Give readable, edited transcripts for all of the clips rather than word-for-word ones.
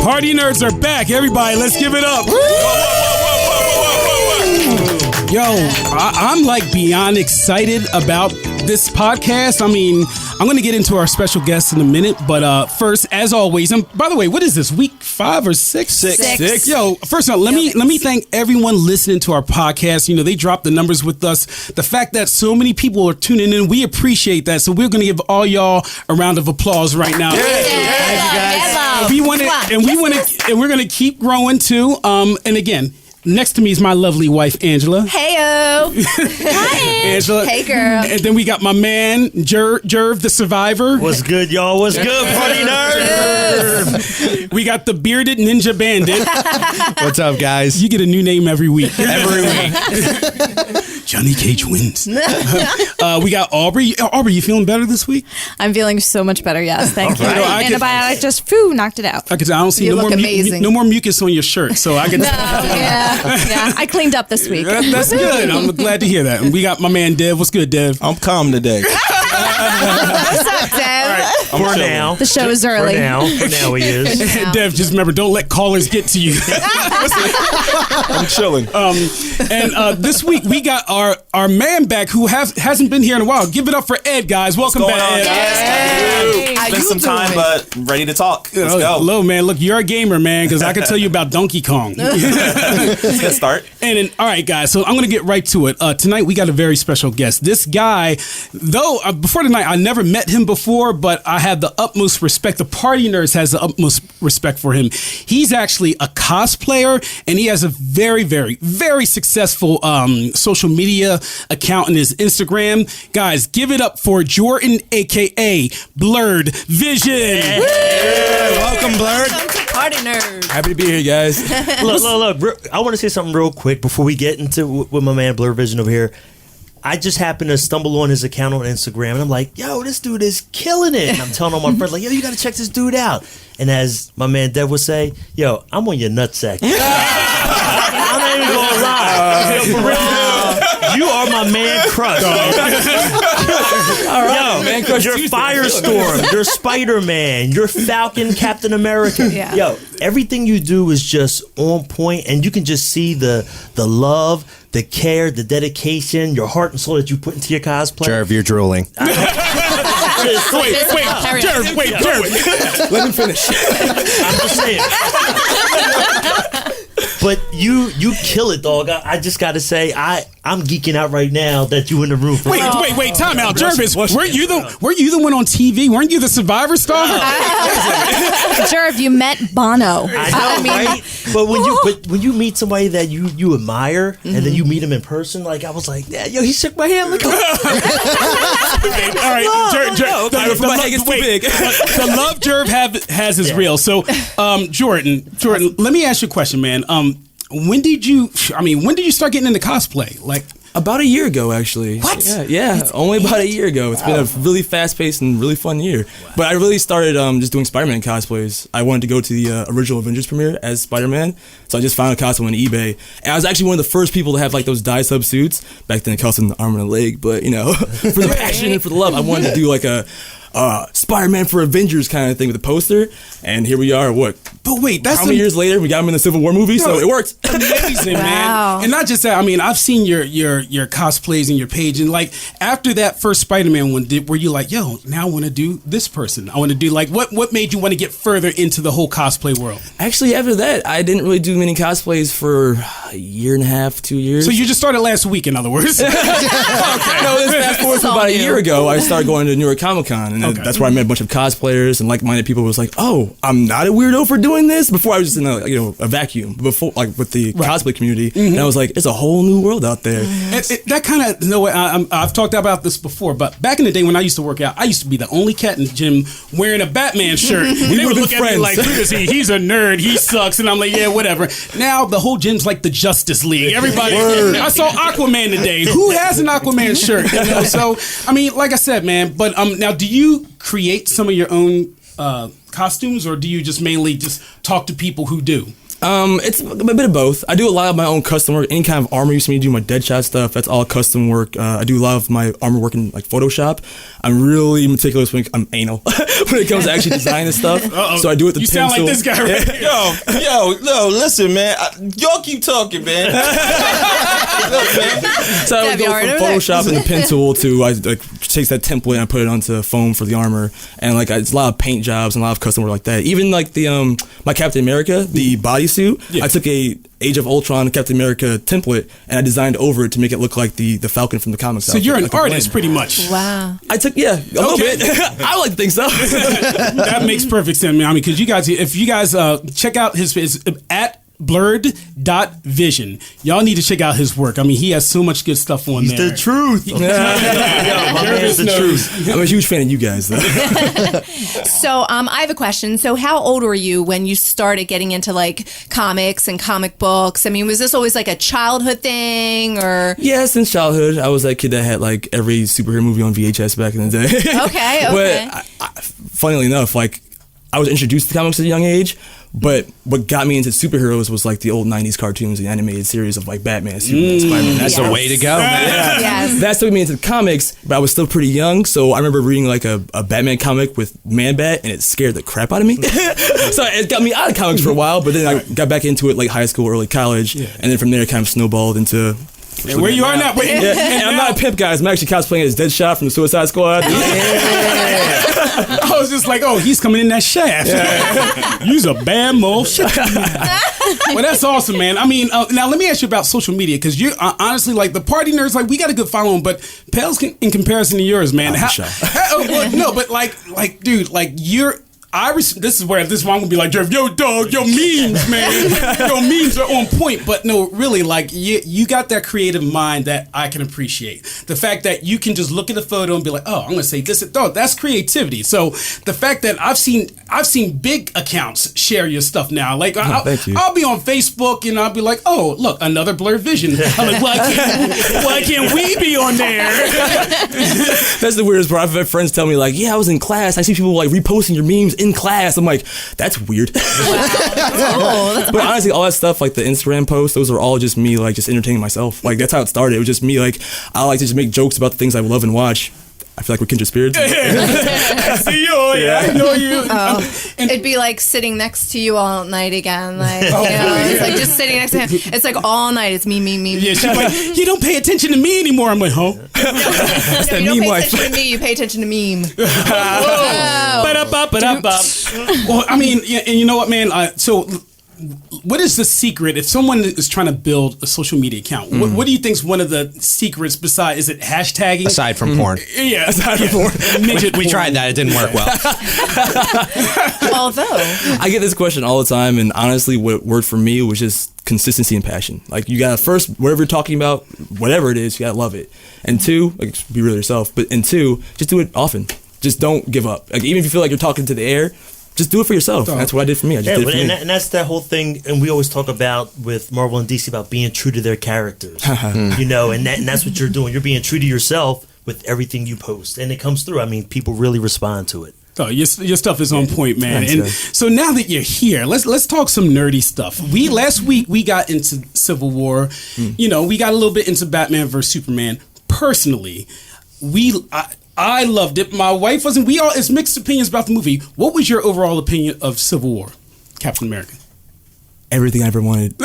Party nerds are back. Everybody, let's give it up. Yo, I'm like beyond excited about this podcast. I mean, I'm going to get into our special guests in a minute, but first, as always, and by the way, what is this, week 5 or 6? Six. Yo, first of all, let me thank everyone listening to our podcast. You know, they dropped the numbers with us. The fact that so many people are tuning in, we appreciate that. So we're going to give all y'all a round of applause right now. We're going to keep growing too. And again, next to me is my lovely wife, Angela. Heyo. Hi, Angela. Hey, girl. And then we got my man, Jerv, the survivor. What's good, y'all? What's good, party nerds? We got the bearded ninja bandit. What's up, guys? You get a new name every week. Every week. Johnny Cage wins. We got Aubrey. Aubrey, you feeling better this week? I'm feeling so much better, yes. Thank you. Right. Antibiotic just knocked it out. I don't see You look amazing. no more mucus on your shirt, so I can. Yeah. I cleaned up this week. That's good. I'm glad to hear that. And we got my man Dev. What's good, Dev? I'm calm today. What's up, Dev? For now. The show is early. For now he is. Dev, just remember, don't let callers get to you. I'm chilling. And this week we got our man back who hasn't been here in a while. Give it up for Ed, guys. Welcome back, Ed. Hey. It's been some time, but ready to talk. Let's go. Hello, man. Look, you're a gamer, man, because I can tell you about Donkey Kong. Let's get started. And then, all right, guys, so I'm going to get right to it. Tonight, we got a very special guest. This guy, though, before tonight, I never met him before, but I have the utmost respect. The Party Nerds has the utmost respect for him. He's actually a cosplayer, and he has a very, very, very successful social media account on his Instagram. Guys, give it up for Jordan, a.k.a. Blerd Vision. Hey, welcome, Blerd. Welcome to Party Nerds. Happy to be here, guys. Look. I want to say something real quick before we get into with my man Blerd Vision over here. I just happened to stumble on his account on Instagram, and I'm like, yo, this dude is killing it. And I'm telling all my friends, like, yo, you got to check this dude out. And as my man Dev would say, yo, I'm on your nutsack. I'm not even going to lie. Yo, for real, you are my man crush. All right, yo, man crush, you're Firestorm, you're Spider-Man, you're Falcon, Captain America. Yeah. Yo, everything you do is just on point, and you can just see the love, the care, the dedication, your heart and soul that you put into your cosplay. Jerv, you're drooling. Jerv. Let me finish. I'm just saying. But you kill it, dog. I just got to say, I'm geeking out right now that you in the room. Wait, time out. Jervis, were you the one on TV? Weren't you the Survivor star? Jerv, you met Bono. I know, right? But when you meet somebody that you admire, and then you meet him in person, like I was like, yeah, yo, he shook my hand. Look. All right, the love Jerv has is real. So, Jordan, let me ask you a question, man. When did you start getting into cosplay? Like about a year ago, actually. What? Yeah, only about a year ago. It's been a really fast-paced and really fun year. But I really started just doing Spider-Man cosplays. I wanted to go to the original Avengers premiere as Spider-Man, so I just found a costume on eBay. And I was actually one of the first people to have like those dye-sub suits. Back then it cost an arm and a leg, but you know, for the passion and for the love, I wanted to do like a Spider-Man for Avengers kind of thing with a poster, and here we are. But wait, that's how many years later we got him in the Civil War movie, so it worked. Amazing, Wow. man. And not just that. I mean, I've seen your cosplays and your page, and like after that first Spider-Man one, were you like, yo, now I want to do this person? I want to do like what made you want to get further into the whole cosplay world? Actually, after that, I didn't really do many cosplays for a year and a half, 2 years. So you just started last week, in other words. Okay. No, this fast forward from about a year ago, I started going to New York Comic Con, and that's where I met a bunch of cosplayers and like-minded people. Who was like, oh, I'm not a weirdo for doing this. Before I was just in a vacuum. Before, like with the cosplay community, and I was like, it's a whole new world out there. That kind of I've talked about this before, but back in the day when I used to work out, I used to be the only cat in the gym wearing a Batman shirt. They would look at me like, who is he? He's a nerd. He sucks. And I'm like, yeah, whatever. Now the whole gym's like the Justice League. Everybody. I saw Aquaman today. Who has an Aquaman shirt? You know? So I mean, like I said, man. But now, do you create some of your own costumes, or do you just mainly just talk to people who do? It's a bit of both. I do a lot of my own custom work. Any kind of armor you see me do, my Deadshot stuff, that's all custom work. I do a lot of my armor work in like Photoshop. I'm really meticulous when I'm anal when it comes to actually designing this stuff. So I do it with the pencil. You sound like this guy right Yo, listen, man. Y'all keep talking, man. Look, man. So I would go from Photoshop and the pen tool to I like takes that template and I put it onto foam for the armor, and like it's a lot of paint jobs and a lot of custom work like that. Even like the my Captain America, the bodysuit. I took a Age of Ultron Captain America template and I designed over it to make it look like the Falcon from the comics. So you're an artist, pretty much. Wow. I took a little bit. I like to think so. That makes perfect sense, man. I mean, because you guys, if you guys check out his at Blerd.vision. Y'all need to check out his work. I mean, he has so much good stuff on there. He's the truth. My man's the truth. I'm a huge fan of you guys, though. So I have a question. So how old were you when you started getting into like comics and comic books? I mean, was this always like a childhood thing or? Yeah, since childhood. I was that kid that had like every superhero movie on VHS back in the day. Okay. But funnily enough, like I was introduced to comics at a young age. But what got me into superheroes was like the old 90s cartoons, the animated series of like Batman, Superman, Spider-Man. That's the way to go, man. Yes. That took me into comics, but I was still pretty young, so I remember reading like a Batman comic with Man-Bat, and it scared the crap out of me. So it got me out of comics for a while, but then I got back into it like high school, early college, and then from there it kind of snowballed into... And where you are now? And I'm not a pimp, guys. I'm actually cosplaying as Deadshot from the Suicide Squad. I was just like, oh, he's coming in that shaft. You's a bad mo. Well, that's awesome, man. I mean, now let me ask you about social media, because you honestly, like the Party Nerds, like we got a good following, but pales in comparison to yours, man. No, but like, dude, like you're. This is why I'm gonna be like, Jeff, yo, dog, your memes, man, your memes are on point. But no, really, like you got that creative mind that I can appreciate. The fact that you can just look at a photo and be like, oh, I'm gonna say this. Oh, that's creativity. So the fact that I've seen big accounts share your stuff now. Like I'll be on Facebook and I'll be like, oh, look, another Blerd Vision. I'm like, why can't we be on there? That's the weirdest part. I've had friends tell me like, yeah, I was in class. I see people like reposting your memes in class. I'm like, that's weird. Wow. But honestly, all that stuff, like the Instagram posts, those are all just me, like just entertaining myself. Like that's how it started. It was just me, like I like to just make jokes about the things I love and watch. I feel like we're kindred spirits. I see you. I know you. It'd be like sitting next to you all night again. Like, it's like just sitting next to him. It's like all night. It's me. Yeah, she's like, you don't pay attention to me anymore. I'm like, huh? No, you don't pay attention to me. You pay attention to meme. Well, I mean, and you know what, man? So what is the secret if someone is trying to build a social media account? What do you think is one of the secrets besides, is it hashtagging? Aside from porn. Yeah, aside from porn. We tried that. It didn't work well. Although. I get this question all the time, and honestly, what worked for me was just consistency and passion. Like, you gotta first, whatever you're talking about, whatever it is, you gotta love it. And two, like, be real yourself, and two, just do it often. Just don't give up. Like, even if you feel like you're talking to the air, just do it for yourself. That's what I did for me. I just did it for me. And that's that whole thing, and we always talk about with Marvel and DC about being true to their characters. You know, and that's what you're doing. You're being true to yourself with everything you post, and it comes through. I mean, people really respond to it. Oh, your stuff is on point, man. Thanks, and guys. so now that you're here, let's talk some nerdy stuff. Last week we got into Civil War. You know, we got a little bit into Batman versus Superman. Personally, I loved it. My wife wasn't. It's mixed opinions about the movie. What was your overall opinion of Civil War, Captain America? Everything I ever wanted.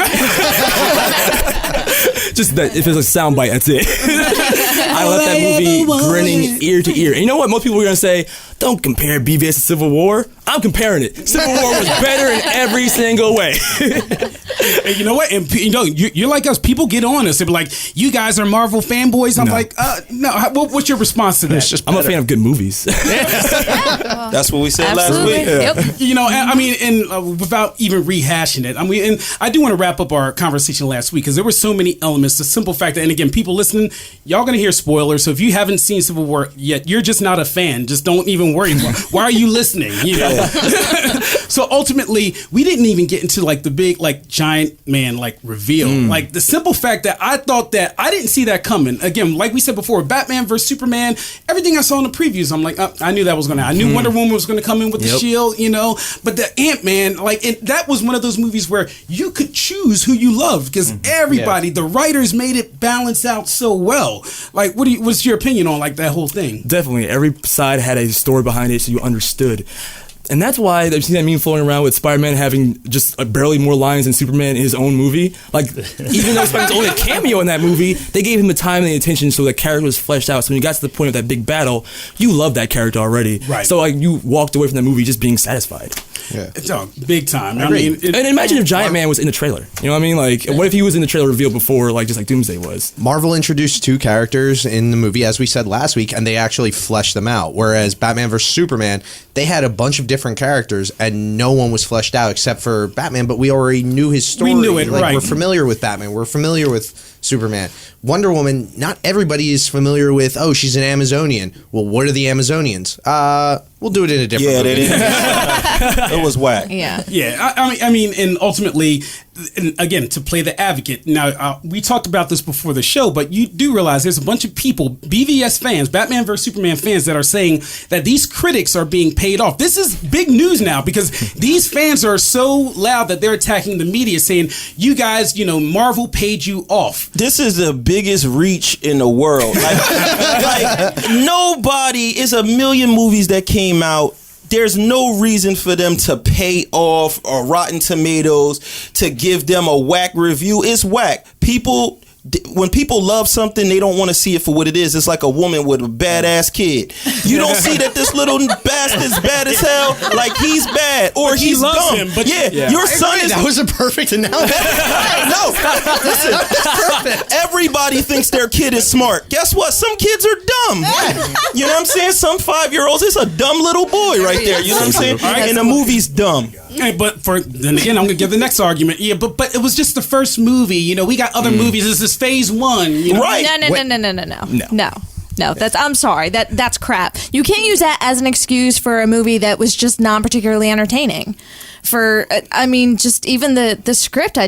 Just that, if it's a soundbite, that's it. I left that movie grinning ear to ear. And you know what? Most people are going to say, don't compare BVS to Civil War. I'm comparing it. Civil War was better in every single way. And you know what? And you know, you're like us. People get on us. They be like, "You guys are Marvel fanboys." I'm like, no. What's your response to that? I'm a fan of good movies. That's what we said last week. Yep. You know, I mean, and without even rehashing it, I mean, and I do want to wrap up our conversation last week because there were so many elements. The simple fact that, and again, people listening, y'all gonna hear spoilers. So if you haven't seen Civil War yet, you're just not a fan. Just don't even worry. Why are you listening? You know, So ultimately, we didn't even get into like the big like giant man like reveal. Like the simple fact that I thought that I didn't see that coming. Again, like we said before, Batman versus Superman. Everything I saw in the previews, I'm like, I knew that was gonna. I knew Wonder Woman was gonna come in with the shield, you know. But the Ant-Man, like that was one of those movies where you could choose who you loved because everybody, the writers made it balance out so well. Like, what's your opinion on like that whole thing? Definitely, every side had a story behind it, so you understood. And that's why I've seen that meme floating around with Spider-Man having just barely more lines than Superman in his own movie. Like, even though Spider-Man's only a cameo in that movie, they gave him the time and the attention so the character was fleshed out. So when you got to the point of that big battle, you loved that character already. Right. So like you walked away from that movie just being satisfied. Yeah, it's big time. I mean, and imagine if Giant Man was in the trailer. You know what I mean? Like, what if he was in the trailer reveal before, like just like Doomsday was? Marvel introduced 2 characters in the movie, as we said last week, and they actually fleshed them out. Whereas Batman vs Superman, they had a bunch of different characters, and no one was fleshed out except for Batman. But we already knew his story. We knew it, like, right? We're familiar with Batman. We're familiar with Superman. Wonder Woman, not everybody is familiar with, oh, she's an Amazonian. Well, what are the Amazonians? We'll do it in a different movie. It was whack. Yeah. Yeah, I mean, and ultimately, and again, to play the advocate. Now, we talked about this before the show, but you do realize there's a bunch of people, BVS fans, Batman vs Superman fans, that are saying that these critics are being paid off. This is big news now because these fans are so loud that they're attacking the media, saying, "You guys, you know, Marvel paid you off." This is the biggest reach in the world. Like nobody. It's a million movies that came out. There's no reason for them to pay off or Rotten Tomatoes to give them a whack review. It's whack. When people love something, they don't want to see it for what it is. It's like a woman with a badass kid. You don't see that this little bastard's bad as hell, like he's bad or But he's loves dumb. him, but your son is. That was a perfect analogy. No, listen. Everybody thinks their kid is smart. Guess what? Some kids are dumb. You know what I'm saying? Some 5-year-olds. It's a dumb little boy right there. You know what I'm saying? And the movie's dumb. Hey, but then again, I'm gonna give the next argument. Yeah, but it was just the first movie. You know, we got other movies. This is phase 1. You know? Right? No, I'm sorry. That's crap. You can't use that as an excuse for a movie that was just non-particularly entertaining. Just even the script,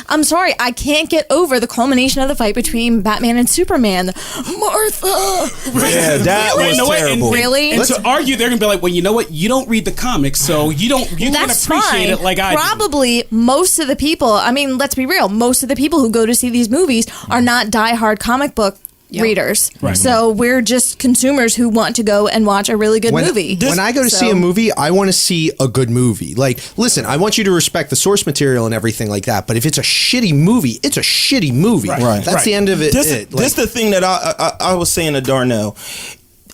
I'm sorry, I can't get over the culmination of the fight between Batman and Superman. Martha! Yeah, that was terrible. Really? And to argue, they're gonna be like, well, you know what? You don't read the comics, so you can appreciate it like I do. Probably most of the people, let's be real, most of the people who go to see these movies are not diehard comic book readers. Right. So we're just consumers who want to go and watch a really good movie. When I go to see a movie, I want to see a good movie. Like, listen, I want you to respect the source material and everything like that, but if it's a shitty movie, it's a shitty movie. Right. That's the end of it. This the thing that I was saying to Darnell.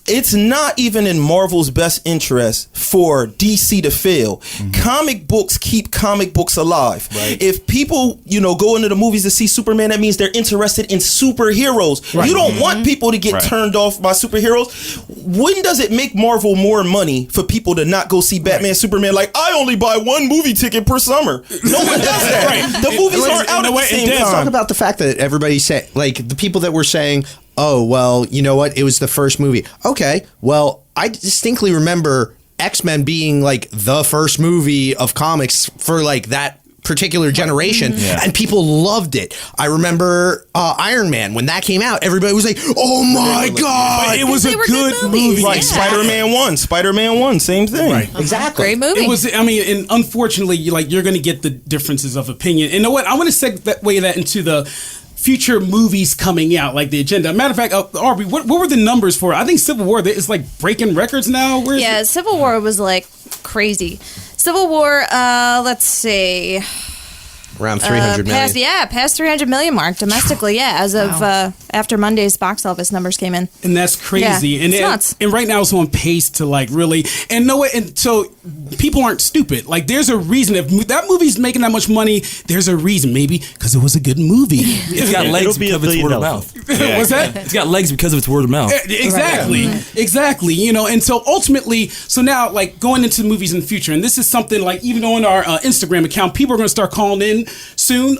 It's not even in Marvel's best interest for DC to fail. Comic books keep comic books alive. Right. If people, go into the movies to see Superman, that means they're interested in superheroes. Right. You don't want people to get turned off by superheroes. When does it make Marvel more money for people to not go see Batman, Superman? Like, I only buy 1 movie ticket per summer. No one does that. The movies aren't out at the same time. Let's talk about the fact that everybody said, like, the people that were saying, oh, well, you know what? It was the first movie. Okay, well, I distinctly remember X-Men being like the first movie of comics for like that particular generation, and people loved it. I remember Iron Man, when that came out, everybody was like, oh my God. But it was a good movie. Right, Yeah. Spider-Man 1, same thing. Right. Exactly. Great movie. It was, and unfortunately, you're going to get the differences of opinion. And you know what? I want to segue that into the future movies coming out, like the agenda. Matter of fact, Aubrey, what were the numbers for? I think Civil War is like breaking records now. Civil War was like crazy. Civil War, let's see. Around 300 million. Past 300 million mark domestically, as of after Monday's box office numbers came in. And that's crazy. Yeah, it's nuts. And right now it's on pace to like really, and so people aren't stupid. Like, there's a reason. If that movie's making that much money, there's a reason. Maybe because it was a good movie. It's got legs because of its word of mouth. What's that? It's got legs because of its word of mouth. Exactly. Exactly. And so ultimately, now like going into movies in the future, and this is something like even on our Instagram account, people are going to start calling in coming soon.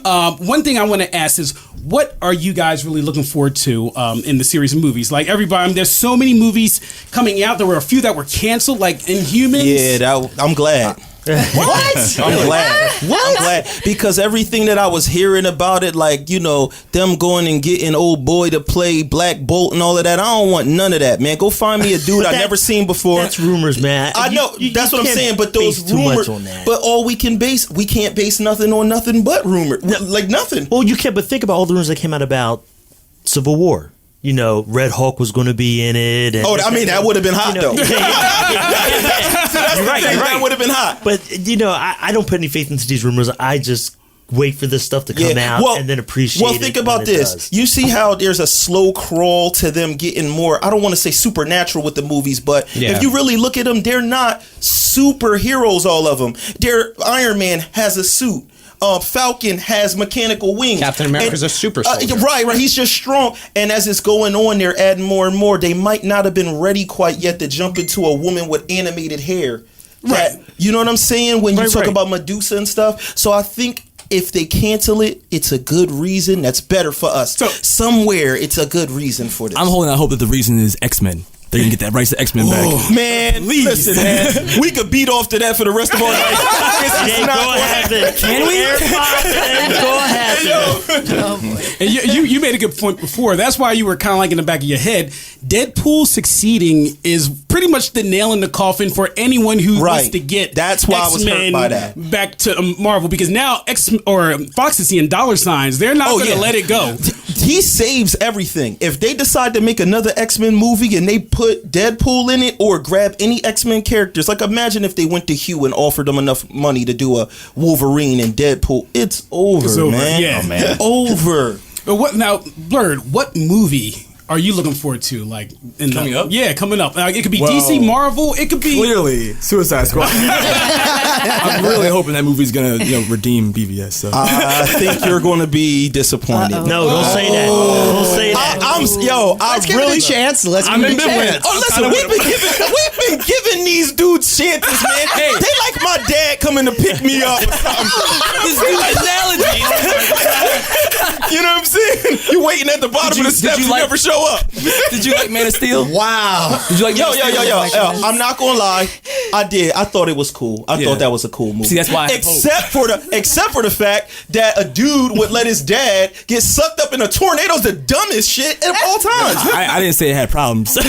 One thing I want to ask is, what are you guys really looking forward to in the series of movies? Like everybody, there's so many movies coming out. There were a few that were canceled, like Inhumans. Yeah, I'm glad. What? I'm glad. What? I'm glad because everything that I was hearing about it, like, you know, them going and getting old boy to play Black Bolt and all of that, I don't want none of that, man. Go find me a dude I've never seen before. That's rumors, man. I know. That's what I'm saying. But those rumors, but we can't base nothing on nothing but rumor. Like nothing. Well, you can't. But think about all the rumors that came out about Civil War. You know, Red Hulk was going to be in it. And that would have been hot, though. You're right. That would have been hot. But, you know, I don't put any faith into these rumors. I just wait for this stuff to come out and then appreciate it. Well, think about this. You see how there's a slow crawl to them getting more, I don't want to say supernatural with the movies, but if you really look at them, they're not superheroes, all of them. Iron Man has a suit. Falcon has mechanical wings. Captain America's a super soldier. Right. He's just strong. And as it's going on, they're adding more and more. They might not have been ready quite yet to jump into a woman with animated hair. Right. You know what I'm saying? When you talk about Medusa and stuff. So I think if they cancel it, it's a good reason. That's better for us. So somewhere, it's a good reason for this. I'm holding out hope that the reason is X-Men. They're going to get that rights to X-Men back. Man, listen, man. We could beat off to that for the rest of our life. Can we? Go ahead. And you made a good point before. That's why you were kind of like in the back of your head. Deadpool succeeding is pretty much the nail in the coffin for anyone who wants to get That's why X-Men I was hurt by that. Back to Marvel, because now Fox is seeing dollar signs. They're not going to let it go. He saves everything. If they decide to make another X-Men movie and they put Deadpool in it or grab any X-Men characters, like imagine if they went to Hugh and offered them enough money to do a Wolverine and Deadpool. It's over, man. Yeah. Oh, man. Over. But what now, Blerd? What movie are you looking forward to? Like coming up? Yeah, coming up. It could be DC, Marvel. It could be clearly Suicide Squad. I'm really hoping that movie's gonna redeem BVS. So. I think you're going to be disappointed. No, don't say that. Don't say that. Let's give it a chance. Let's give it a chance. Oh, listen, we've been giving these dudes chances, man. Hey, they like my dad coming to pick me up. This dude's analogy. You know what I'm saying? You waiting at the bottom of the steps, you never show up. Did you like Man of Steel? Wow. Did you like Yo, I'm not gonna lie. I did. I thought it was cool. I thought that was a cool movie. See, that's why except for the fact that a dude would let his dad get sucked up in a tornado is the dumbest shit of all time. I didn't say it had problems. Yeah,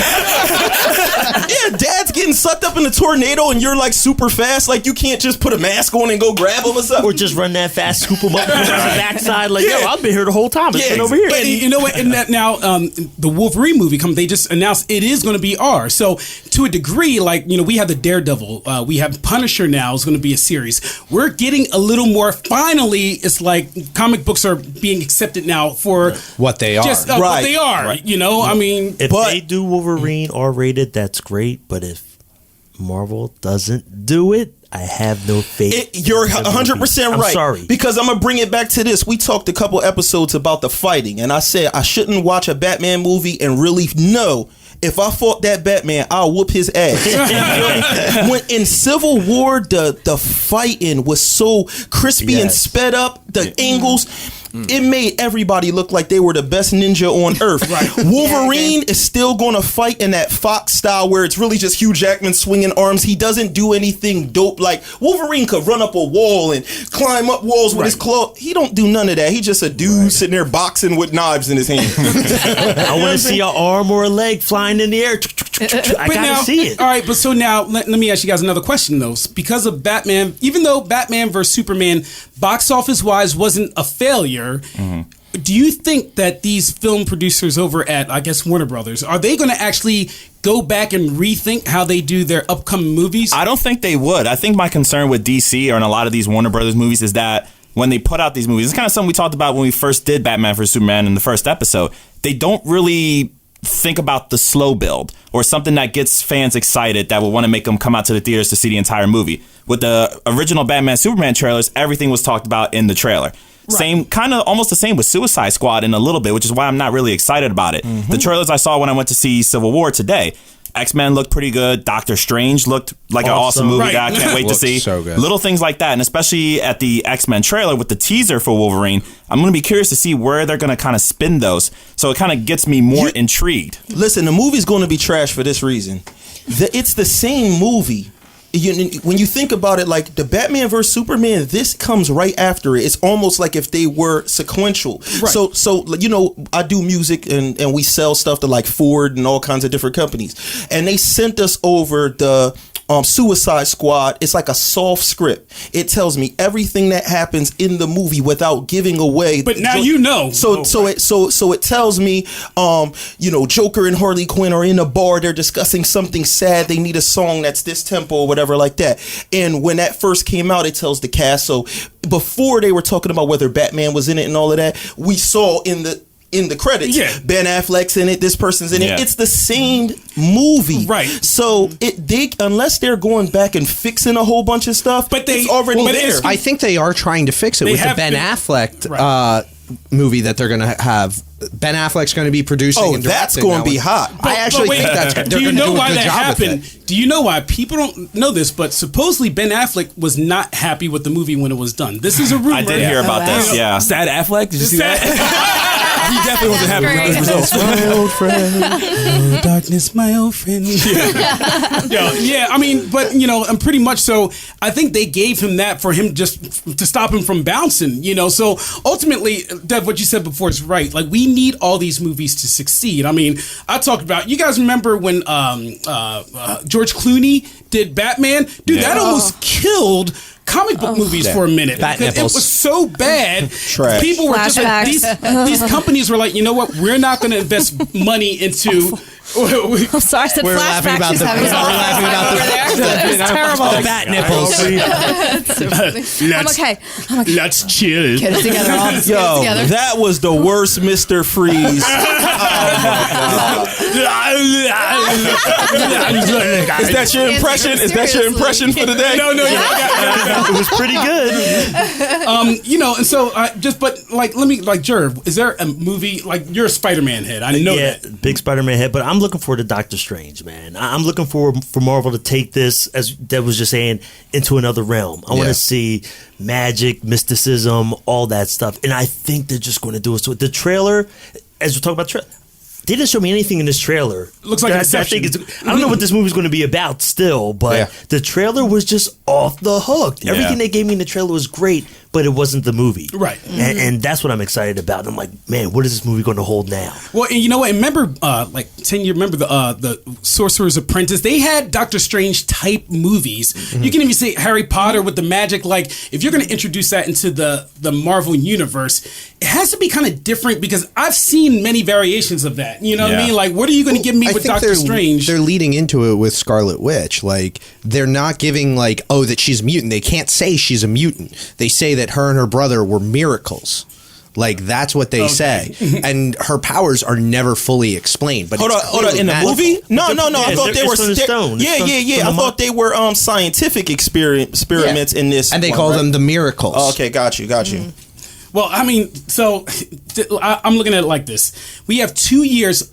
dad's getting sucked up in a tornado and you're like super fast. Like you can't just put a mask on and go grab him or something. Or just run that fast, scoop him up on the backside. Like, yo, I've been here the whole time. It's been over here. But you know what? And that now, the Wolverine movie they just announced it is going to be R. So to a degree, like, we have the Daredevil, we have Punisher now is going to be a series. We're getting a little more. Finally, it's like comic books are being accepted now for what they are. Just what they are. Right. If they do Wolverine R-rated, that's great. But if Marvel doesn't do it, I have no faith. You're 100% right. I'm sorry. Because I'm going to bring it back to this. We talked a couple episodes about the fighting, and I said I shouldn't watch a Batman movie and really know if I fought that Batman, I'll whoop his ass. When in Civil War, the fighting was so crispy and sped up, the angles. It made everybody look like they were the best ninja on earth. Wolverine is still going to fight in that Fox style where it's really just Hugh Jackman swinging arms. He doesn't do anything dope. Like Wolverine could run up a wall and climb up walls with his claw. He don't do none of that. He just a dude sitting there boxing with knives in his hand. I want to see an arm or a leg flying in the air. I gotta see it. All right, but so now let me ask you guys another question though. Because of Batman, even though Batman vs Superman box office wise wasn't a failure, do you think that these film producers over at, I guess, Warner Brothers, are they going to actually go back and rethink how they do their upcoming movies? I don't think they would. I think my concern with DC or in a lot of these Warner Brothers movies is that when they put out these movies, it's kind of something we talked about when we first did Batman vs Superman in the first episode. They don't really think about the slow build or something that gets fans excited that will want to make them come out to the theaters to see the entire movie. With the original Batman Superman trailers, everything was talked about in the trailer. Same, kind of almost the same with Suicide Squad in a little bit, which is why I'm not really excited about it. The trailers I saw when I went to see Civil War today, X-Men looked pretty good. Doctor Strange looked like an awesome movie that I can't wait to Looked see. so good. Little things like that, and especially at the X-Men trailer with the teaser for Wolverine, I'm going to be curious to see where they're going to kind of spin those. So it kind of gets me more intrigued. Listen, the movie's going to be trash for this reason. It's the same movie. When you think about it, like the Batman vs Superman, this comes right after it. It's almost like if they were sequential. Right. So I do music and we sell stuff to like Ford and all kinds of different companies, and they sent us over the Suicide Squad. It's like a soft script. It tells me everything that happens in the movie without giving away. But now So it tells me, Joker and Harley Quinn are in a bar. They're discussing something sad. They need a song that's this tempo or whatever like that. And when that first came out, it tells the cast. So before they were talking about whether Batman was in it and all of that, we saw in the credits, Ben Affleck's in it, this person's in it. It's the same movie, right? So unless they're going back and fixing a whole bunch of stuff, it's already there. I think they are trying to fix it with the Ben Affleck movie that they're going to have. Ben Affleck's going to be producing. And directing. That's going to be hot. I actually think that's they're do you going to know do a why good that job happened? with it. Do you know why? People don't know this, but supposedly Ben Affleck was not happy with the movie when it was done. This is a rumor. I did hear about this. Yeah, Sad Affleck. Did you see that? He definitely wasn't happy with his results. My old friend, oh, darkness, my old friend. Yeah. I mean, but and pretty much so. I think they gave him that for him just to stop him from bouncing. So ultimately, Dev, what you said before is right. Like we need all these movies to succeed. I mean, I talked about. You guys remember when George Clooney did Batman? Dude, that almost killed comic book movies for a minute. Because it was so bad. Trash. People were just like, these companies were like, you know what? We're not going to invest money into. I'm sorry, I said We're flashbacks. laughing about It's terrible. The bat nipples. I'm okay. Let's chill. Get it together. All Yo, together. that was the worst Mr. Freeze. Is that your impression? Is that your impression for the day? No. It was pretty good. And so let me Jerv, is there a movie like you're a Spider-Man head? I know that. Big Spider-Man head, but I'm looking for the Doctor Strange, man. I'm looking for Marvel to take this, as Deb was just saying, into another realm. I want to see magic, mysticism, all that stuff, and I think they're just going to do it. So the trailer, as we're talking about they didn't show me anything in this trailer. Looks like Inception. I don't know what this movie's going to be about still, but the trailer was just off the hook. Everything they gave me in the trailer was great, but it wasn't the movie. Right. And that's what I'm excited about. And I'm like, man, what is this movie going to hold now? Well, and you know what? Remember, 10 years, remember the Sorcerer's Apprentice? They had Doctor Strange type movies. Mm-hmm. You can even say Harry Potter with the magic. Like, if you're going to introduce that into the Marvel universe, it has to be kind of different because I've seen many variations of that. You know what I mean? Like, what are you going to give me with Doctor Strange? They're leading into it with Scarlet Witch. Like, they're not giving, that she's a mutant. They can't say she's a mutant. They say that her and her brother were miracles. Like, that's what they say. And her powers are never fully explained. But hold on. In the movie? No. I thought they were stone. I thought they were scientific experiments in this. And they call them the miracles. Oh, okay, got you. Mm-hmm. Well, I mean, so I'm looking at it like this. We have 2 years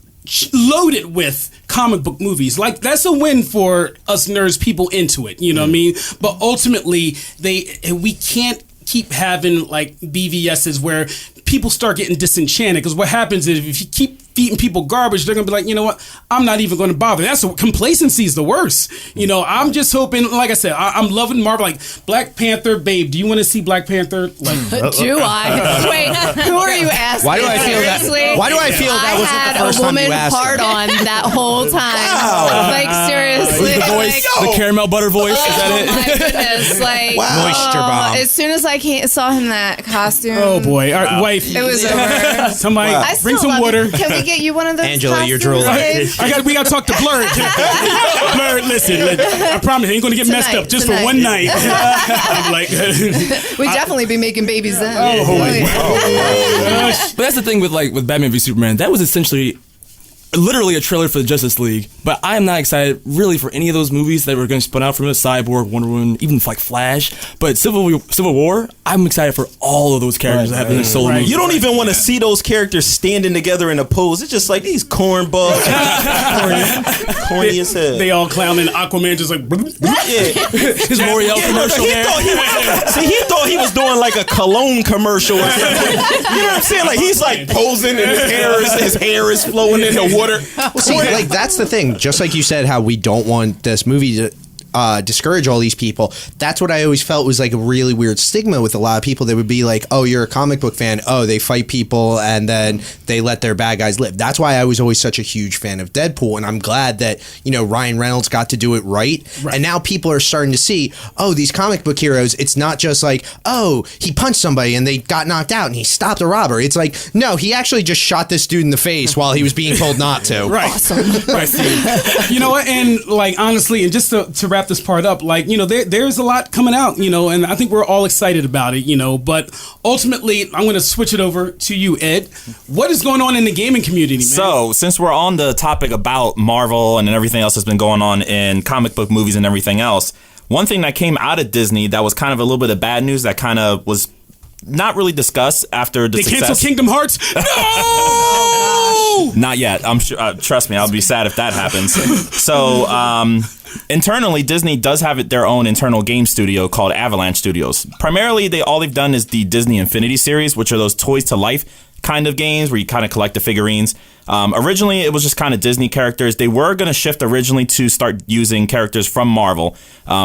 loaded with comic book movies. Like, that's a win for us nerds, people into it. You know what I mean? But ultimately, we can't keep having like BVSs where people start getting disenchanted, because what happens is if you keep feeding people garbage, they're gonna be like, you know what, I'm not even gonna bother. Complacency is the worst. I'm just hoping, like I said, I'm loving Marvel. Like Black Panther, babe, do you want to see Black Panther? Like, do I? Wait, who are you asking? Why do I feel that? Why do I feel that wasn't the first time you asked? I had a woman hard on that whole time. Wow. Like, seriously. The voice, the caramel butter voice. Is that it? Oh my goodness! Like, Moisture bomb. As soon as I saw him in that costume, oh boy, all right, wife, it was over. Somebody bring some water. Can we get you one of those? Angela, you're drooling. We got to talk to Blerd. Blerd, listen, I promise you ain't going to get messed up just for one night. I'm like, we'd definitely be making babies then. Oh, But that's the thing with Batman v Superman. That was essentially literally a trailer for the Justice League, but I am not excited really for any of those movies that were going to spin out from it. Cyborg, Wonder Woman, even like Flash. But Civil War, I'm excited for all of those characters that have been in solo movies. You don't even want to see those characters standing together in a pose. It's just like these cornballs, corny as hell. They all clowning. Aquaman just like His L'Oreal commercial there. He thought he was doing like a cologne commercial or something. You know what I'm saying? Like he's like posing and his hair is flowing in the water. Well, see, like that's the thing. Just like you said, how we don't want this movie to discourage all these people. That's what I always felt was like a really weird stigma with a lot of people that would be like, oh, you're a comic book fan. Oh, they fight people and then they let their bad guys live. That's why I was always such a huge fan of Deadpool. And I'm glad that, Ryan Reynolds got to do it right. And now people are starting to see, oh, these comic book heroes, it's not just like, oh, he punched somebody and they got knocked out and he stopped a robber. It's like, no, he actually just shot this dude in the face while he was being told not to. Right. Awesome. Right. You know what? And like, honestly, and just to wrap this part up, like, there's a lot coming out, and I think we're all excited about it, but ultimately I'm going to switch it over to you, Ed. What is going on in the gaming community, man? So since we're on the topic about Marvel and everything else that's been going on in comic book movies and everything else, one thing that came out of Disney that was kind of a little bit of bad news that kind of was not really discussed after the success. They canceled Kingdom Hearts? No! Not yet. I'm sure. Trust me, I'll be sad if that happens. So, internally, Disney does have their own internal game studio called Avalanche Studios. Primarily, all they've done is the Disney Infinity series, which are those toys to life kind of games where you kind of collect the figurines. Originally, it was just kind of Disney characters. They were going to shift originally to start using characters from Marvel,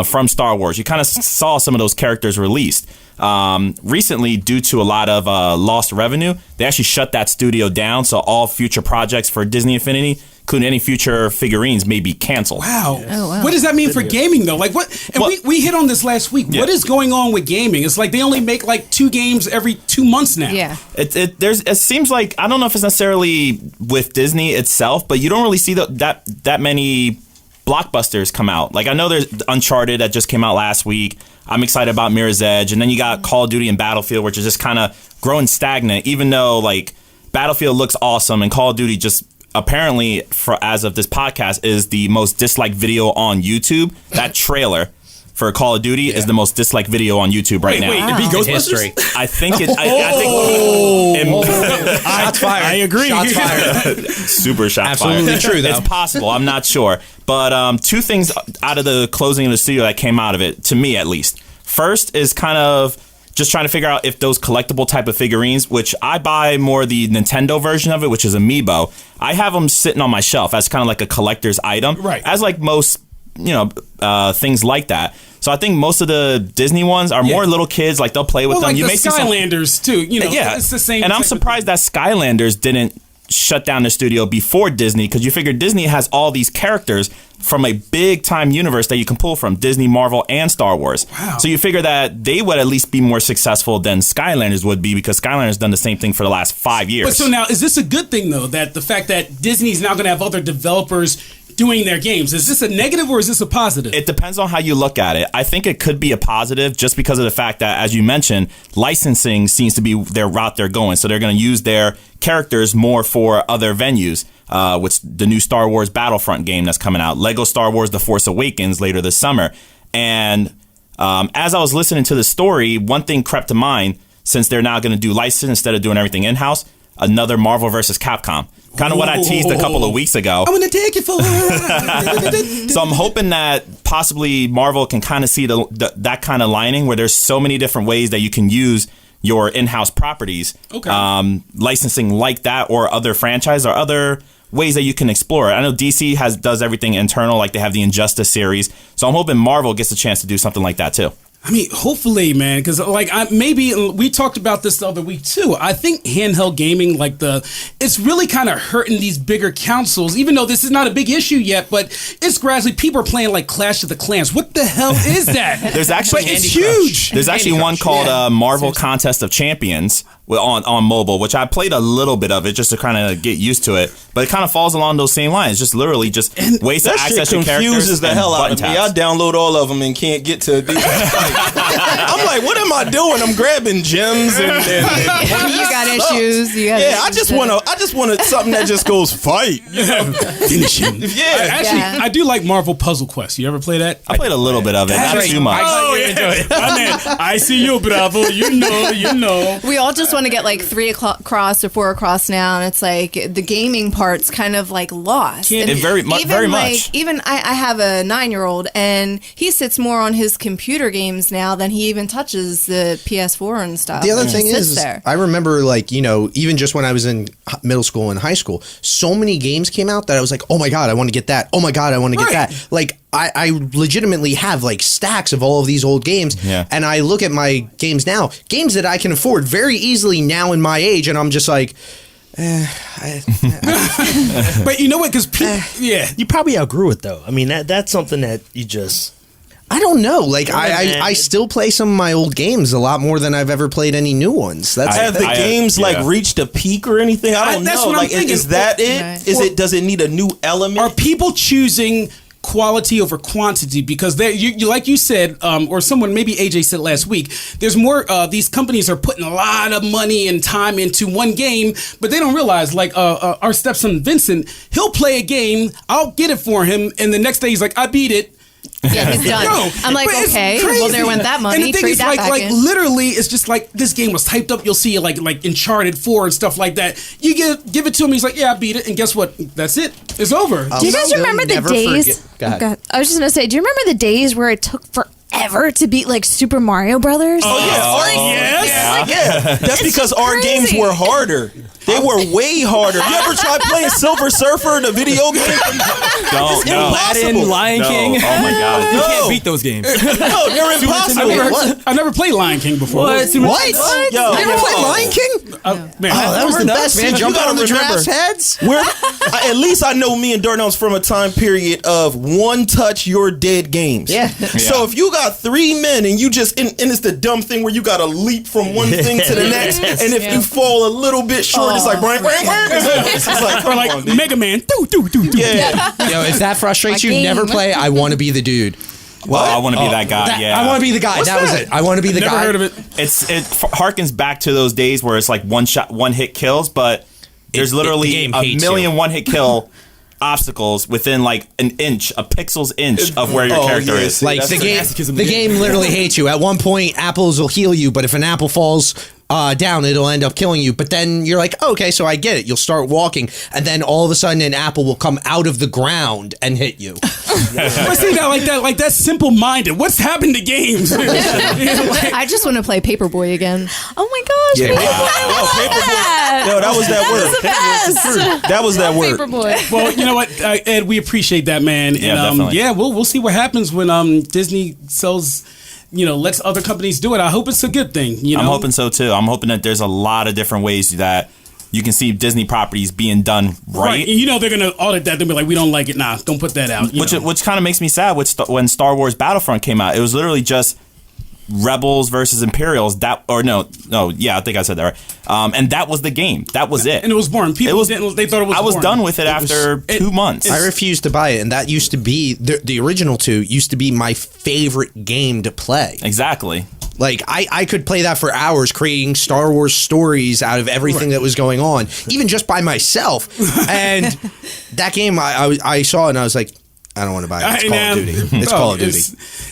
from Star Wars. You kind of saw some of those characters released. Recently, due to a lot of lost revenue, they actually shut that studio down. So all future projects for Disney Infinity, including any future figurines, may be canceled. Wow. Oh, wow. What does that mean for gaming, though? Like what? And we hit on this last week. Yeah. What is going on with gaming? It's like they only make like 2 games every 2 months now. Yeah. It seems like, I don't know if it's necessarily with Disney itself, but you don't really see that many blockbusters come out. Like I know there's Uncharted that just came out last week. I'm excited about Mirror's Edge, and then you got Call of Duty and Battlefield, which is just kind of growing stagnant. Even though like Battlefield looks awesome, and Call of Duty just apparently, as of this podcast, is the most disliked video on YouTube. That trailer for Call of Duty is the most disliked video on YouTube right now. Wait, it be Ghostbusters? I think it. Shots fired. I agree. Shots fired. Super shots fired. Absolutely true, though. It's possible. I'm not sure. But 2 things out of the closing of the studio that came out of it, to me at least. First is kind of just trying to figure out if those collectible type of figurines, which I buy more the Nintendo version of it, which is Amiibo. I have them sitting on my shelf as kind of like a collector's item. Right. As like most, things like that. So I think most of the Disney ones are more little kids, like they'll play with them. Like you the may see Skylanders too, it's the same. And I'm surprised that Skylanders didn't shut down the studio before Disney, because you figure Disney has all these characters from a big time universe that you can pull from, Disney, Marvel, and Star Wars. Wow. So you figure that they would at least be more successful than Skylanders would be, because Skylanders done the same thing for the last 5 years. But so now, is this a good thing though, that the fact that Disney's now going to have other developers doing their games? Is this a negative or is this a positive? It depends on how you look at it. I think it could be a positive just because of the fact that, as you mentioned, licensing seems to be their route they're going. So they're going to use their characters more for other venues, with the new Star Wars Battlefront game that's coming out, Lego Star Wars The Force Awakens later this summer. And as I was listening to the story, one thing crept to mind, since they're now going to do license instead of doing everything in-house, another Marvel vs. Capcom. Kind of what I teased a couple of weeks ago. I'm going to take it for So I'm hoping that possibly Marvel can kind of see that kind of lining where there's so many different ways that you can use your in-house properties. Okay. Licensing like that, or other franchise, or other ways that you can explore it. I know DC does everything internal, like they have the Injustice series. So I'm hoping Marvel gets a chance to do something like that too. I mean, hopefully, man, because maybe we talked about this the other week too. I think handheld gaming, it's really kind of hurting these bigger consoles, even though this is not a big issue yet, but it's gradually, people are playing like Clash of the Clans. What the hell is that? There's actually, it's huge. There's actually one called Marvel Contest of Champions on mobile, which I played a little bit of it just to kind of get used to it, but it kind of falls along those same lines. Just ways to access your characters. That confuses the hell out of me. I download all of them and can't get to these. I'm like, what am I doing? I'm grabbing gems and You got issues. I just want something that just goes fight. Finishing. Yeah. Actually, I do like Marvel Puzzle Quest. You ever play that? I played a little bit of it, not too much. Oh, yeah. I mean, I see you, Bravo. You know. We all just want to get like 3 across or 4 across now, and it's like the gaming part's kind of like lost. It And very much. Even I have a 9-year-old, and he sits more on his computer games now than he even touches the PS4 and stuff. The other He thing just is, sits there. I remember, like, even just when I was in middle school and high school, so many games came out that I was like, oh my God, I want to get that. Oh my God, I want to get that. Like, I legitimately have like stacks of all of these old games. Yeah. And I look at my games now, games that I can afford very easily now in my age, and I'm just like, But you know what? Because people, You probably outgrew it though. I mean, that's something that you just. I don't know. Like, man. I still play some of my old games a lot more than I've ever played any new ones. Have the games reached a peak or anything? I don't that's know. what I'm Like, thinking. is that it? Right. Is it? Does it need a new element? are people choosing quality over quantity? Because you like you said, or someone, maybe AJ said last week, there's more, these companies are putting a lot of money and time into one game, but they don't realize, like our stepson Vincent, he'll play a game, I'll get it for him, and the next day he's like, I beat it. Yeah, he's done. No, I'm like, but it's okay, crazy. well, there went that money. And the thing Trade is, that back like in. literally, it's just like this game was typed up. You'll see like Uncharted 4 and stuff like that. You give it to him. He's like, yeah, I beat it, and guess what? That's it. It's over. Do you guys remember the days? Go ahead. God. I was just gonna say, do you remember the days where it took forever to beat like Super Mario Brothers? Yeah. That's because our games crazy. were harder. They were way harder. You ever tried playing Silver Surfer, the video game? Don't. No. Aladdin, Lion No. King. Oh my God. You No. can't beat those games. No, they're impossible. I never played Lion King before. What? Yo, You ever played Lion King? Man, That was the best. man. Man, jump You gotta on the remember. giraffes' heads. At least I know me and Darnell's from a time period of one touch, you're dead games. Yeah. So if you got 3 men and you just, and it's the dumb thing where you got to leap from one thing to the next, and if you fall a little bit short, it's like, it's like, or like Mega Man. Do. yeah. Yo, if that frustrates My you, game. never play I Want to Be the Dude. Well, I want to be that guy. Yeah. I want to be the guy. That was it. I want to be the Never guy. heard of it. It harkens back to those days where it's like one hit kills, but there's the literally game a hates million you. one hit kill obstacles within like a pixel's inch of where your character yeah, is. see, Like that's the game, masochism the game. game literally hates you. At one point, apples will heal you, but if an apple falls down, it'll end up killing you. But then you're like, okay, so I get it. You'll start walking, and then all of a sudden, an apple will come out of the ground and hit you. I see that like that simple minded. What's happened to games? I just want to play Paperboy again. Oh my gosh! Yeah. Paperboy, I love that. Yo, that was that That word. was the best. That was that word. Paperboy. Well, you know what, Ed, we appreciate that, man. Yeah, And definitely. we'll see what happens when Disney sells, lets other companies do it. I hope it's a good thing. I'm hoping so too. I'm hoping that there's a lot of different ways that you can see Disney properties being done right. And they're gonna audit that. They'll be like, we don't like it. Nah, don't put that out. Which kind of makes me sad when Star Wars Battlefront came out. It was literally just Rebels versus Imperials. I think I said that right. And that was the game. That was it. and it was boring. People they thought it was. I was boring. done with it after 2 months. I refused to buy it, and that used to be the original 2 used to be my favorite game to play. Exactly. Like I could play that for hours, creating Star Wars stories out of everything that was going on, even just by myself. And that game, I saw it and I was like, I don't want to buy it. It's Call of Duty. It's Call of Duty.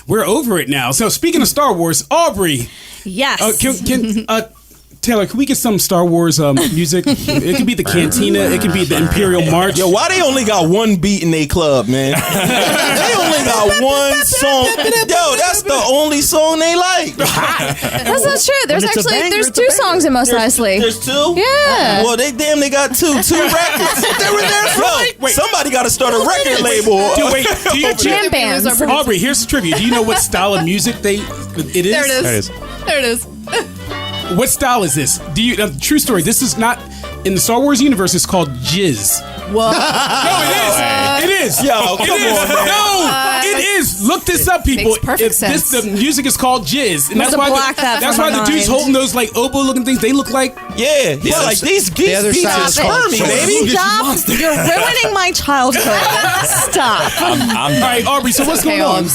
We're over it now. So speaking of Star Wars, Aubrey, Yes. can Taylor, can we get some Star Wars music? It could be the Cantina. It could be the Imperial March. Yo, why they only got one beat in their club, man? They only got one song. Yo, that's the only song they like. That's not true. There's it's a actually banger, there's it's a 2 banger. songs in Mos Eisley. There's 2? Yeah. Well, they got two records. They were there for somebody got to start a record label. Do you Jam bands. Aubrey, here's the trivia. Do you know what style of music it is? There it is. There it is. What style is this? True story. This is not in the Star Wars universe. It's called jizz. Whoa. No, it is. Yo, come on, man. No, it is. Look this up, people. Makes perfect sense. The music is called Jizz, and Must that's have why blocked that that's from why my the dudes mind. holding those like oboe-looking things. They look like Yeah, yeah, like these beats other are side is called spermy, soul. baby. Stop! You're ruining my childhood. Stop. All right, Aubrey. So what's going on?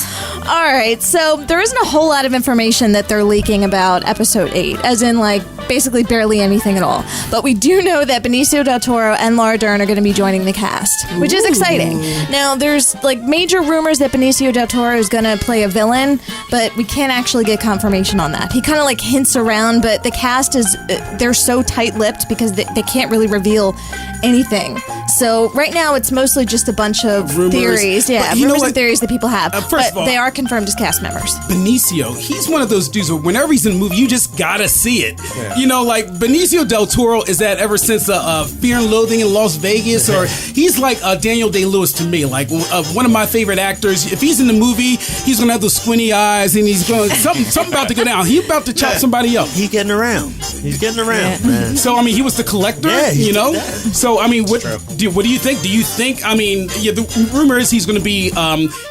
All right, so there isn't a whole lot of information that they're leaking about episode 8, as in, like, basically barely anything at all. But we do know that Benicio del Toro and Laura Dern are going to be joining the cast, which is exciting. Now, there's, like, major rumors that Benicio del Toro is going to play a villain, but we can't actually get confirmation on that. He kind of, like, hints around, but the cast is, they're so tight-lipped because they can't really reveal anything. So right now, it's mostly just a bunch of Rumors. theories. Yeah, But you know rumors what? and theories that people have. First But of all- they are confirmed as cast members. Benicio, he's one of those dudes where whenever he's in a movie, you just gotta see it. You know, like Benicio del Toro is that ever since Fear and Loathing in Las Vegas, or he's like Daniel Day-Lewis to me, like one of my favorite actors. If he's in the movie, he's gonna have those squinty eyes, and he's going something about to go down. He's about to chop somebody up. He's getting around. He's getting around, man. So I mean, he was the collector, Yeah, he you know. did that. So I mean, what do you think? Do you think? I mean, yeah, the rumor is he's going to be.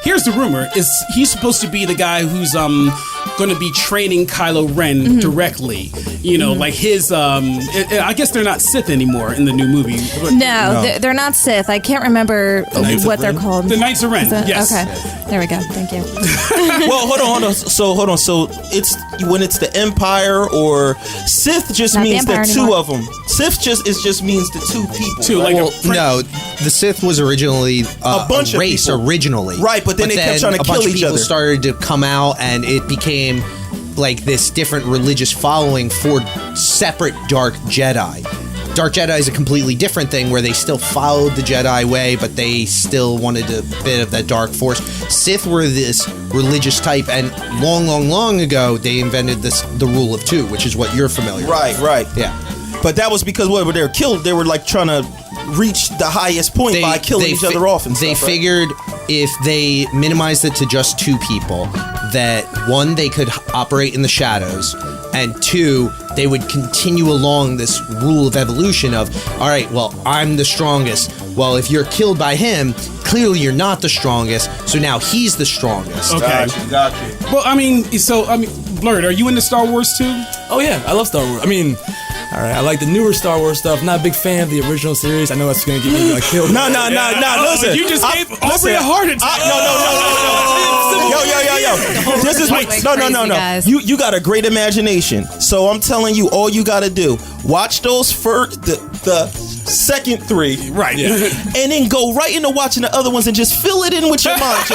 Here's the rumor: is he's supposed to be the guy who's going to be training Kylo Ren directly. You know, like his. I guess they're not Sith anymore in the new movie. No, they're not Sith. I can't remember Knights what of they're Ren? called. The Knights of Ren. Is that- Yes. Okay. There we go. Thank you. Well, hold on. So hold on. So it's when it's the Empire or Sith just Not the means Empire that two anymore. of them. Sith just means the two people. Two, like Well, no, the Sith was originally A bunch of race people. originally, Right, but then they kept trying to a bunch kill of each people other. started to come out, and it became like this different religious following for separate Dark Jedi. Dark Jedi is a completely different thing where they still followed the Jedi way, but they still wanted a bit of that dark force. Sith were this religious type, and long ago they invented the rule of two, which is what you're familiar with. Right. Yeah. But that was because what they were killed. They were like trying to reach the highest point by killing each other off and they stuff. Right? figured if they minimized it to just two people, that one, they could operate in the shadows, and two, they would continue along this rule of evolution of, all right, well, I'm the strongest. Well, if you're killed by him, clearly you're not the strongest, so now he's the strongest. Okay. Gotcha. Well, I mean, Blerd, are you into Star Wars too? Oh yeah, I love Star Wars. I mean, all right, I like the newer Star Wars stuff. Not a big fan of the original series. I know that's gonna get me like killed. No. Listen, You just gave Aubrey listen, a heart attack. Yo. This is Like no. crazy, guys. You got a great imagination. So I'm telling you, all you got to do, watch those first, the second three, Right. and then go right into watching the other ones and just fill it in with your mind.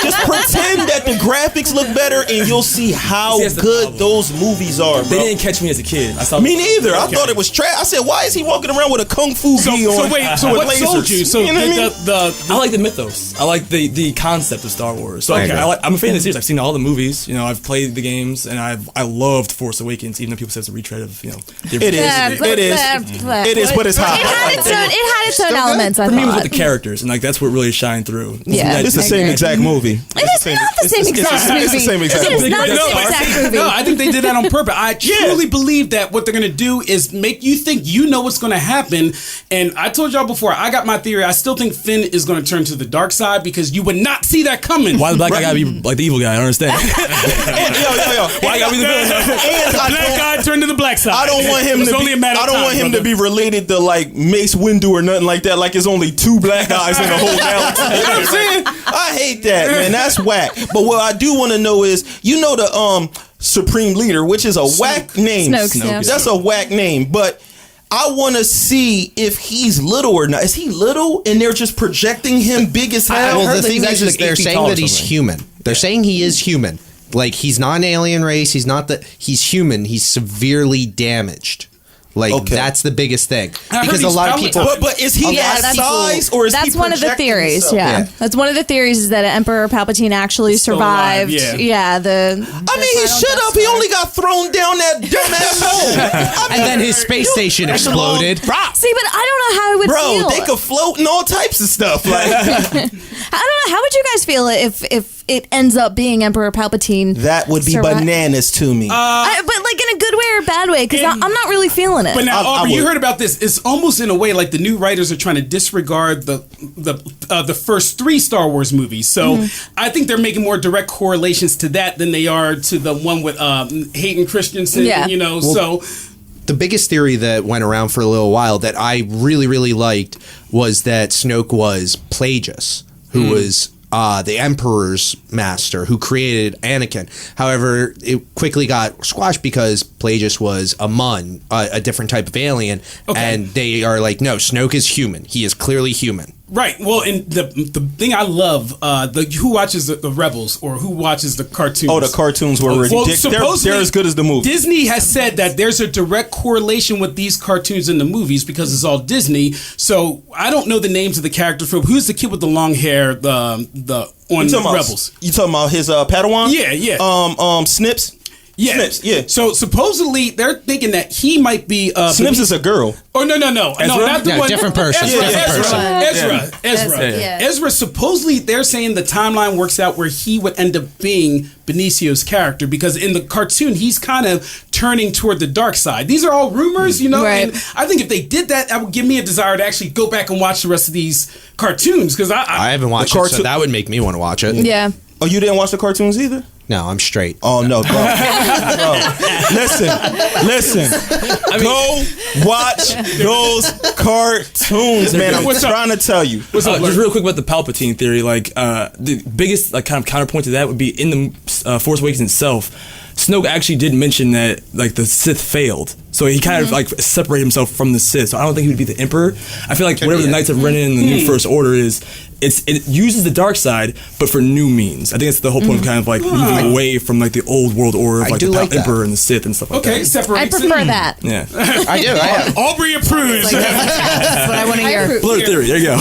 Just pretend that the graphics look better, and you'll see how See, that's the good problem. those movies are, They bro. didn't catch me as a kid. I saw Me neither. I Okay. thought it was trash. I said, why is he walking around with a kung fu gi on? So with what sold lasers? you? So You know what I mean? I like the mythos. I like the concept of Star Wars. So I'm a fan of the series. I've seen all the movies. You know, I've played the games, and I loved Force Awakens. Even though people say it's a retread of the It is. It is, but it's hot. It had its own elements. I For me, it was thought. with the characters, and like that's what really shined through. Yeah. It's the I same agree. exact movie. It is not the same exact movie. It's the same exact It is movie. not the No, same exact movie. No, I think they did that on purpose. I truly believe that what they're going to do is make you think you know what's going to happen. And I told y'all before, I got my theory. I still think Finn is going to turn to the dark side because you would not see that coming. Why the black guy gotta be like the evil guy? I don't understand. Yo. Why gotta be the villain? And The black guy turned to the black side. I don't want him It's to only be. a matter of I don't time, want him brother. to be related to like Mace Windu or nothing like that. Like it's only two black guys in the whole galaxy. You know what I'm saying? I hate that, man. That's whack. But what I do want to know is, you know, the Supreme Leader, which is a whack name. Snoke, yeah. That's a whack name, but. I want to see if he's little or not. Is he little and they're just projecting him big as hell? Well, heard the that thing he's is like they're 8 feet saying tall or that he's something. human. They're saying he is human. Like, he's not an alien race. He's not he's human. He's severely damaged. Like, Okay. that's the biggest thing. I heard Because a he's lot of probably- people... But is he Yeah, that that's- size or is he That's one of the projecting theories. himself? Yeah. That's one of the theories is that Emperor Palpatine actually Still alive, survived. yeah. The. I mean, he should have. He only got thrown down that dumbass hole. And then his space station exploded. See, but I don't know how I would Bro, feel. they could float and all types of stuff. Like, don't know. How would you guys feel if it ends up being Emperor Palpatine? That would be bananas to me. But like in a good way or a bad way? Because I'm not really feeling it. But now, I Aubrey, you would. heard about this. It's almost in a way like the new writers are trying to disregard the first 3 Star Wars movies. So I think they're making more direct correlations to that than they are to the one with Hayden Christensen. Yeah. You know, The biggest theory that went around for a little while that I really, really liked was that Snoke was Plagueis, who was the Emperor's master, who created Anakin. However, it quickly got squashed because Plagueis was a Mun, a different type of alien, and they are like, no, Snoke is human. He is clearly human. right. Well, and the thing I love, who watches the Rebels or who watches the cartoons? Oh, the cartoons were ridiculous. They're as good as the movie. Disney has said that there's a direct correlation with these cartoons and the movies because it's all Disney. So I don't know the names of the characters. Who's the kid with the long hair? The on Rebels. You talking about his Padawan? Yeah. Snips. Yeah. Snips, yeah. So supposedly they're thinking that he might be Snips is a girl. Oh no, not the No, one. different person. Ezra. Yeah. Ezra. Supposedly they're saying the timeline works out where he would end up being Benicio's character because in the cartoon he's kind of turning toward the dark side. These are all rumors, you know. Right. And I think if they did that, that would give me a desire to actually go back and watch the rest of these cartoons because I I haven't watched it, so that would make me want to watch it. Yeah. Oh, you didn't watch the cartoons either? No, I'm straight. Oh no, bro. Listen. Go watch those cartoons, man. I'm trying to tell you. Just real quick about the Palpatine theory, like the biggest like kind of counterpoint to that would be in the Force Awakens itself. Snoke actually did mention that like the Sith failed, so he kind of like separated himself from the Sith. So I don't think he would be the Emperor. I feel like whatever the Knights of Ren and the New First Order is, it uses the dark side, but for new means. I think that's the whole point of kind of like moving away from like the old world order of like the Emperor and the Sith and stuff like that. Okay, separate. I prefer that. Yeah. I do. Aubrey approves. That's what I want to hear. Blerd theory. There you go.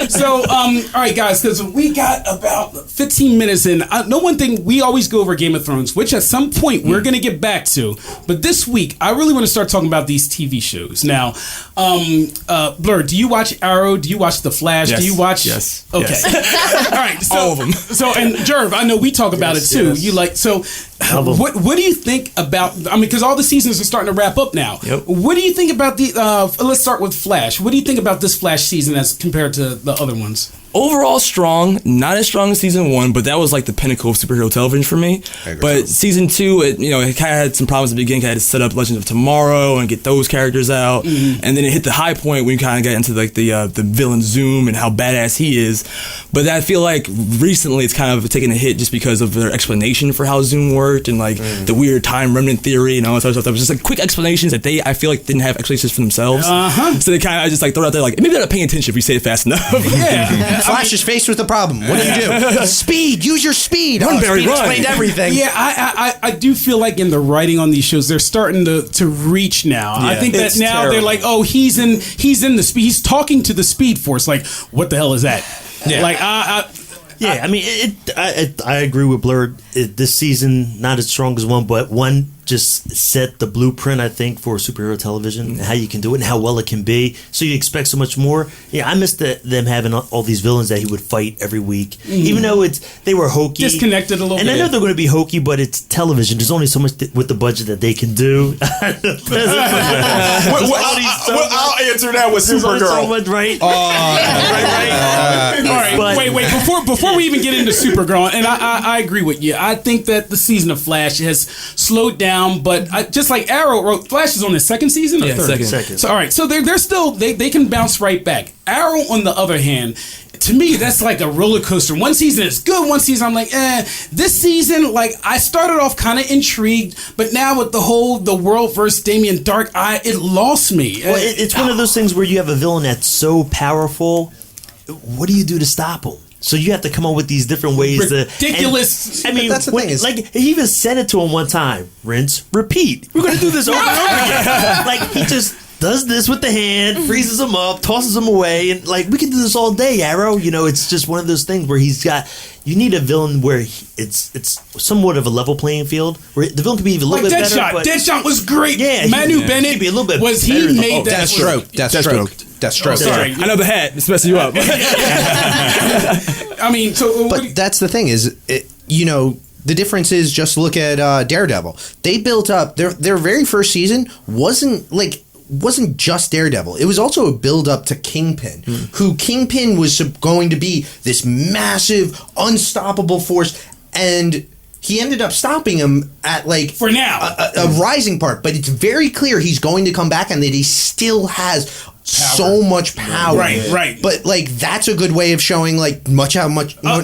So, all right, guys, because we got about 15 minutes in. know one thing, we always go over Game of Thrones, which at some point we're going to get back to. But this week, I really want to start talking about these TV shows. Now, Blerd, do you watch Arrow? Do you watch The Flash? Yes. Do you watch? Yes. Okay. Yes. All right. So, all of them. So, and Jerv, I know we talk about it too. Yes. You like, so what do you think about, I mean, because all the seasons are starting to wrap up now. Yep. What do you think about the, let's start with Flash. What do you think about this Flash season as compared to the other ones? Overall strong, not as strong as season 1, but that was like the pinnacle of superhero television for me. But season 2, it kind of had some problems at the beginning. It had to set up Legends of Tomorrow and get those characters out, and then it hit the high point when you kind of got into like the villain Zoom and how badass he is. But I feel like recently it's kind of taken a hit just because of their explanation for how Zoom worked and like the weird time remnant theory and all that sort of stuff. That was just like quick explanations that I feel like didn't have explanations for themselves. So they kind of just like throw it out there like maybe they're not paying attention if you say it fast enough. Yeah. Flash is faced with the problem. What do? Speed. Use your speed. Run, Barry, Speed run. explained everything. Yeah, I do feel like in the writing on these shows, they're starting to reach now. I think that It's now they're terrible. like, oh, he's in the speed. He's talking to the Speed Force. Like, what the hell is that? Yeah. Like, Yeah, I mean, I agree with Blerd. This season, not as strong as one, but one just set the blueprint, I think, for superhero television and how you can do it and how well it can be. So you expect so much more. Yeah, I missed them having all these villains that he would fight every week, even though they were hokey, Disconnected a little and bit. I know they're going to be hokey, but it's television. There's only so much with the budget that they can do. I'll answer that with There's only so Supergirl. much, right? all right, But- wait. Before we even get into Supergirl, and I agree with you. I think that the season of Flash has slowed down, but just like Arrow, Flash is on the second season or Yeah, third? Second. So all right, so they're still they can bounce right back. Arrow, on the other hand, to me that's like a roller coaster. One season is good, one season I'm like, This season, like I started off kind of intrigued, but now with the world versus Damien Dark, it lost me. Well, it's one of those things where you have a villain that's so powerful. What do you do to stop him? So you have to come up with these different ways Ridiculous. to. I mean, that's the thing is- like he even said it to him one time: rinse, repeat. We're gonna do this over and over again. Like he just does this with the hand, freezes him up, tosses him away, and like we can do this all day. Arrow, it's just one of those things where he's got. You need a villain where it's somewhat of a level playing field, where the villain can be even a little like bit better. Deadshot. But Deadshot was great. Yeah, Manu he Bennett could be a little bit was better he than- made that Deathstroke. Deathstroke. Oh, sorry. I know the hat. It's messing you up. I mean, so But that's the thing is, the difference is just look at Daredevil. They built up their very first season wasn't just Daredevil. It was also a build up to Kingpin, who Kingpin was going to be this massive, unstoppable force, and he ended up stopping him at for now a rising part. But it's very clear he's going to come back, and that he still has so much power. Right. But that's a good way of showing what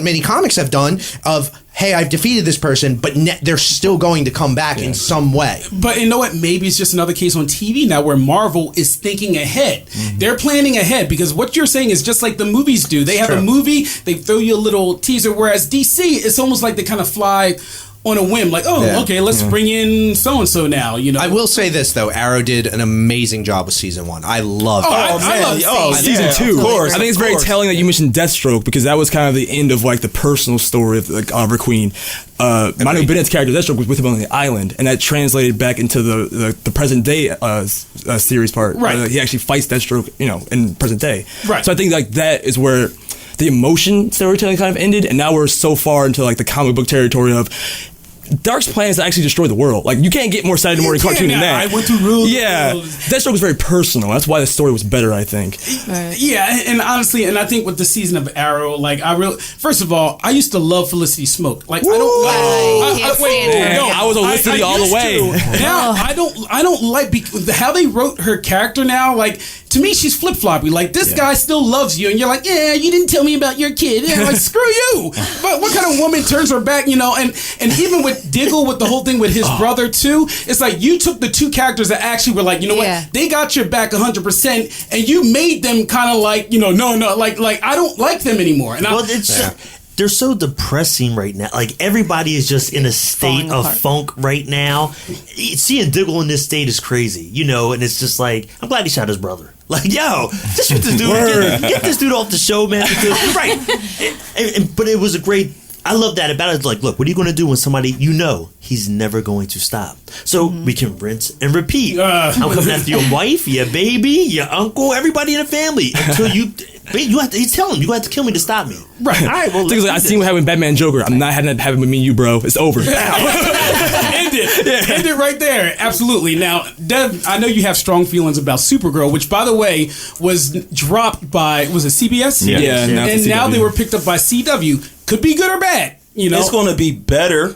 many comics have done of, hey, I've defeated this person, but they're still going to come back in some way. But you know what? Maybe it's just another case on TV now where Marvel is thinking ahead. They're planning ahead, because what you're saying is just like the movies do. They have a movie, they throw you a little teaser, whereas DC, it's almost like they kind of fly on a whim, okay, let's bring in so-and-so now, I will say this, though. Arrow did an amazing job with season 1. I love it. I love season 2. Of course, I think it's very telling that you mentioned Deathstroke, because that was kind of the end of the personal story of Oliver Queen. Manu Bennett's character Deathstroke was with him on the island, and that translated back into the present day series part. Right. He actually fights Deathstroke, in present day. Right. So I think that is where the emotion storytelling kind of ended, and now we're so far into the comic book territory of Dark's plan is to actually destroy the world. You can't get more Saturday morning cartoon than that. I went to rule. Yeah, Deathstroke was very personal. That's why the story was better, I think. Yeah, and honestly, I think with the season of Arrow, first of all, I used to love Felicity Smoke. I was a Felicity all the way. Now I don't like how they wrote her character now. To me, she's flip floppy. This guy still loves you, and you're like, yeah, you didn't tell me about your kid. Yeah, screw you. But what kind of woman turns her back? And even with Diggle, with the whole thing with his brother too, it's you took the two characters that actually were what, they got your back 100%, and you made them kind of no, I don't like them anymore. And they're so depressing right now. Everybody is just in a state of funk right now. Seeing Diggle in this state is crazy, and it's just I'm glad he shot his brother. Yo, just shoot this dude. Get this dude off the show, man. Because you're right. But it was a great. I love that about it. Look, what are you going to do when somebody he's never going to stop? So we can rinse and repeat. I'm coming after your wife, your baby, your uncle, everybody in the famend until you have to. He's telling him you have to kill me to stop me. Right. All right. Well, I seen what happened with Batman Joker. I'm not having that happen with me and you, bro. It's over. End it right there. Absolutely. Now, Dev, I know you have strong feelings about Supergirl, which, by the way, was dropped by it CBS? Yeah. And now they were picked up by CW. Could be good or bad. It's going to be better.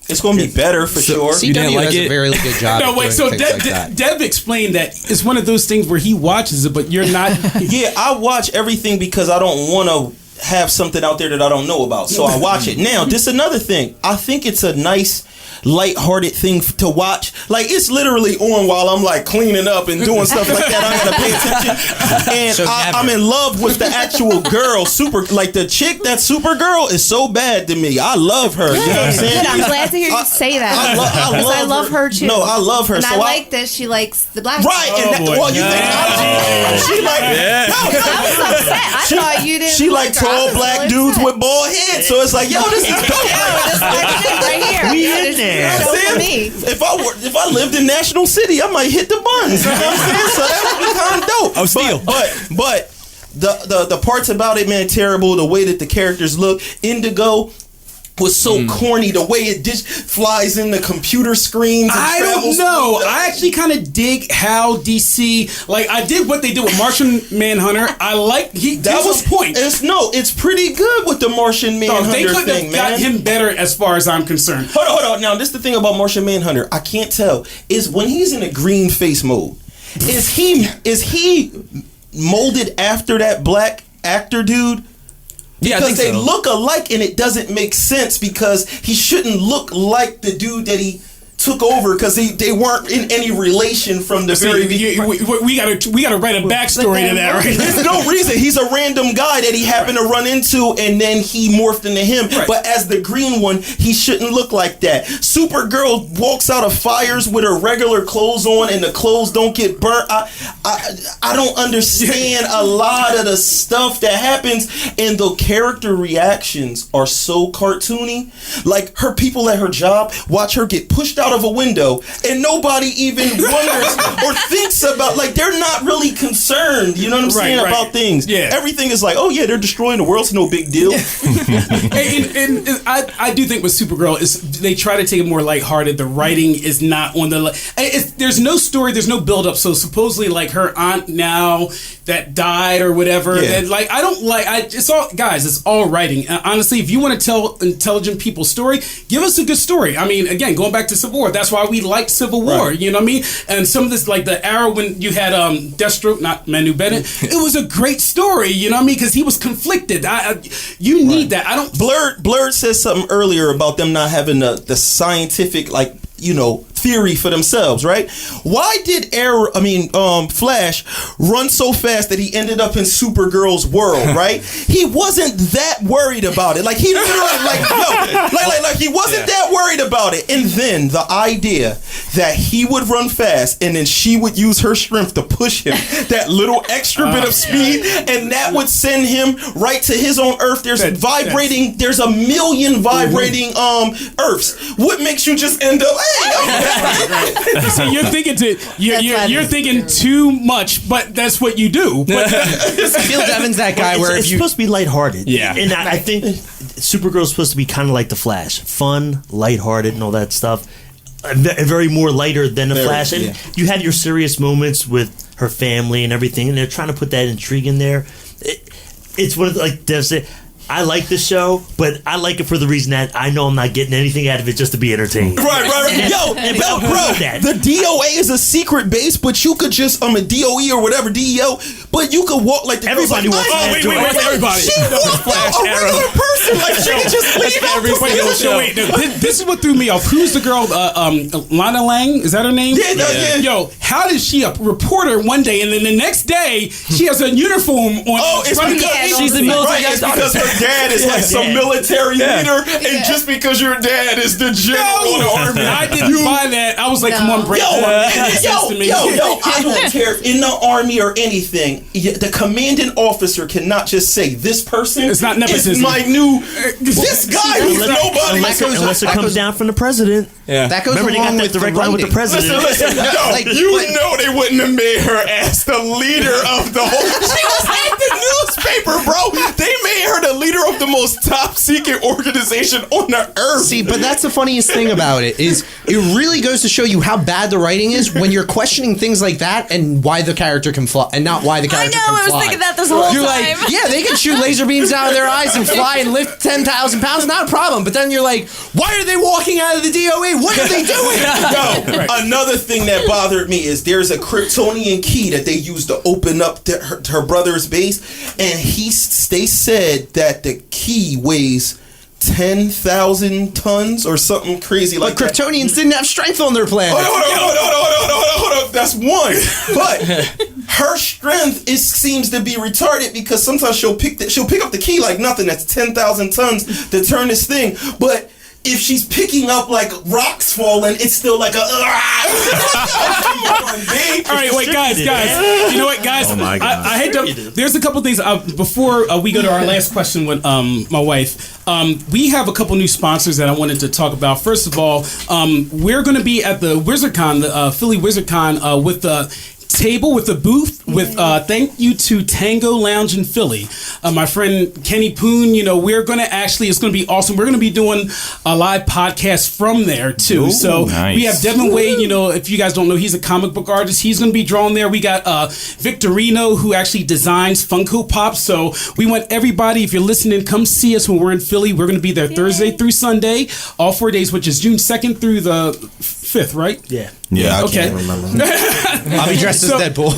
It's going to be better for sure. CW does a very good job. No, wait. So Dev explained that it's one of those things where he watches it, but you're not. Yeah, I watch everything because I don't want to have something out there that I don't know about. So I watch it. Now, this is another thing. I think it's a nice, lighthearted thing to watch. It's literally on while I'm cleaning up and doing stuff like that. I gotta pay attention. And I'm in love with the actual girl. The chick that's Supergirl is so bad to me. I love her. You know what I'm saying? Good. I'm glad to hear you say that. I love her too. No, I love her. And so I like that she likes the black. Right. And you think she I was upset. I thought you didn't. She like tall black dudes with bald heads. So it's this is dope. This right here. We in there. If I lived in National City, I might hit the buns. You know what I'm saying? So that would be kind of dope. Oh, steal. But the parts about it, man, terrible. The way that the characters look. Indigo was so corny. The way it flies in the computer screens. And I don't know. I actually kind of dig how DC, I did what they did with Martian Manhunter. I like that was point. It's pretty good with the Martian Manhunter they could thing, have man. got him better as far as I'm concerned. Hold on. Now, this is the thing about Martian Manhunter. I can't tell is when he's in a green face mode. Is he molded after that black actor dude? Yeah, because they look alike, and it doesn't make sense because he shouldn't look like the dude that he took over because they weren't in any relation from the very beginning. We gotta write a backstory to that, right? There's no reason. He's a random guy that he happened to run into, and then he morphed into him. Right. But as the green one, he shouldn't look like that. Supergirl walks out of fires with her regular clothes on, and the clothes don't get burnt. I don't understand a lot of the stuff that happens, and the character reactions are so cartoony. Her people at her job watch her get pushed out of a window, and nobody even wonders or thinks about they're not really really concerned. You know what I'm saying about things. Yeah. Everything is like, oh yeah, they're destroying the world. It's no big deal. and I do think with Supergirl is they try to take it more lighthearted. The writing is not on the. There's no story. There's no build up. So supposedly like her aunt now that died or whatever. Yeah. And like I don't like. It's all guys. It's all writing. Honestly, if you want to tell intelligent people's story, give us a good story. I mean, again, going back to Civil War, that's why we liked Civil War. Right. You know what I mean? And some of this, like the Arrow when you had Deathstroke, not Manu Bennett, it was a great story. You know what I mean? Because he was conflicted. You need that. I don't. Blerd says something earlier about them not having the scientific theory for themselves, right? Why did Flash run so fast that he ended up in Supergirl's world, right? He wasn't that worried about it. Like he literally he wasn't that worried about it. And then the idea that he would run fast and then she would use her strength to push him that little extra bit of speed, and that would send him right to his own Earth. There's a million vibrating Earths. What makes you just end up So you're thinking too much, but that's what you do. Phil Devin's that guy it's supposed to be lighthearted. Yeah. And I think Supergirl's supposed to be kind of like the Flash, fun, lighthearted, and all that stuff. Very more lighter than the Flash. And you have your serious moments with her family and everything, and they're trying to put that intrigue in there. It's one of the, like Dev said, I like the show, but I like it for the reason that I know I'm not getting anything out of it just to be entertained. Right. The DOA is a secret base, but you could just a DOE or whatever DEO, but you could walk like the everybody walks. Everybody. She walked out a regular person, like she could just leave out. This is what threw me off. Who's the girl? Lana Lang, is that her name? Yeah. Yo, how did she a reporter one day and then the next day she has a uniform on? Oh, it's because she's the military. It's because her dad is like some military leader, and just because your dad is the general of the army. I didn't buy that. I was like, come on, break I don't care in the army or anything. The commanding officer cannot just say this person it's not nepotism. is my new this guy who's nobody. Unless it comes down from the president. Yeah. That goes Remember, they along got with that direct line with the president. Listen, they wouldn't have made her as the leader of the whole. She was at the newspaper, bro. They made her the leader of the most top secret organization on the earth. See, but that's the funniest thing about it is it really goes to show you how bad the writing is when you're questioning things like that and why the character can fly and not why the character can fly. I was thinking that this whole You're time. like, yeah, they can shoot laser beams out of their eyes and fly and lift 10,000 pounds, not a problem. But then you're like, why are they walking out of the DOE? What are they doing? Another thing that bothered me is there's a Kryptonian key that they used to open up her brother's base, and they said that the key weighs 10,000 tons or something crazy like that. Kryptonians didn't have strength on their planet. Hold on. That's one. But her strength seems to be retarded because sometimes she'll pick up the key like nothing. That's 10,000 tons to turn this thing. But if she's picking up like rocks falling, it's still like a. Come on, babe. All right, wait, guys. You know what, guys? Oh my God. I hate to. There's a couple things before we go to our last question with my wife. We have a couple new sponsors that I wanted to talk about. First of all, we're going to be at the WizardCon, the Philly WizardCon, with the table with the booth with thank you to Tango Lounge in Philly. My friend Kenny Poon, we're going to it's going to be awesome. We're going to be doing a live podcast from there too. Ooh, so nice. we have Devin Wade, if you guys don't know, he's a comic book artist. He's going to be drawn there. We got Victorino, who actually designs Funko Pops. So we want everybody, if you're listening, come see us when we're in Philly. We're going to be there Thursday through Sunday, all 4 days, which is June 2nd through the 5th, right? Yeah. Yeah, I Okay. can't remember. I'll be dressed as Deadpool.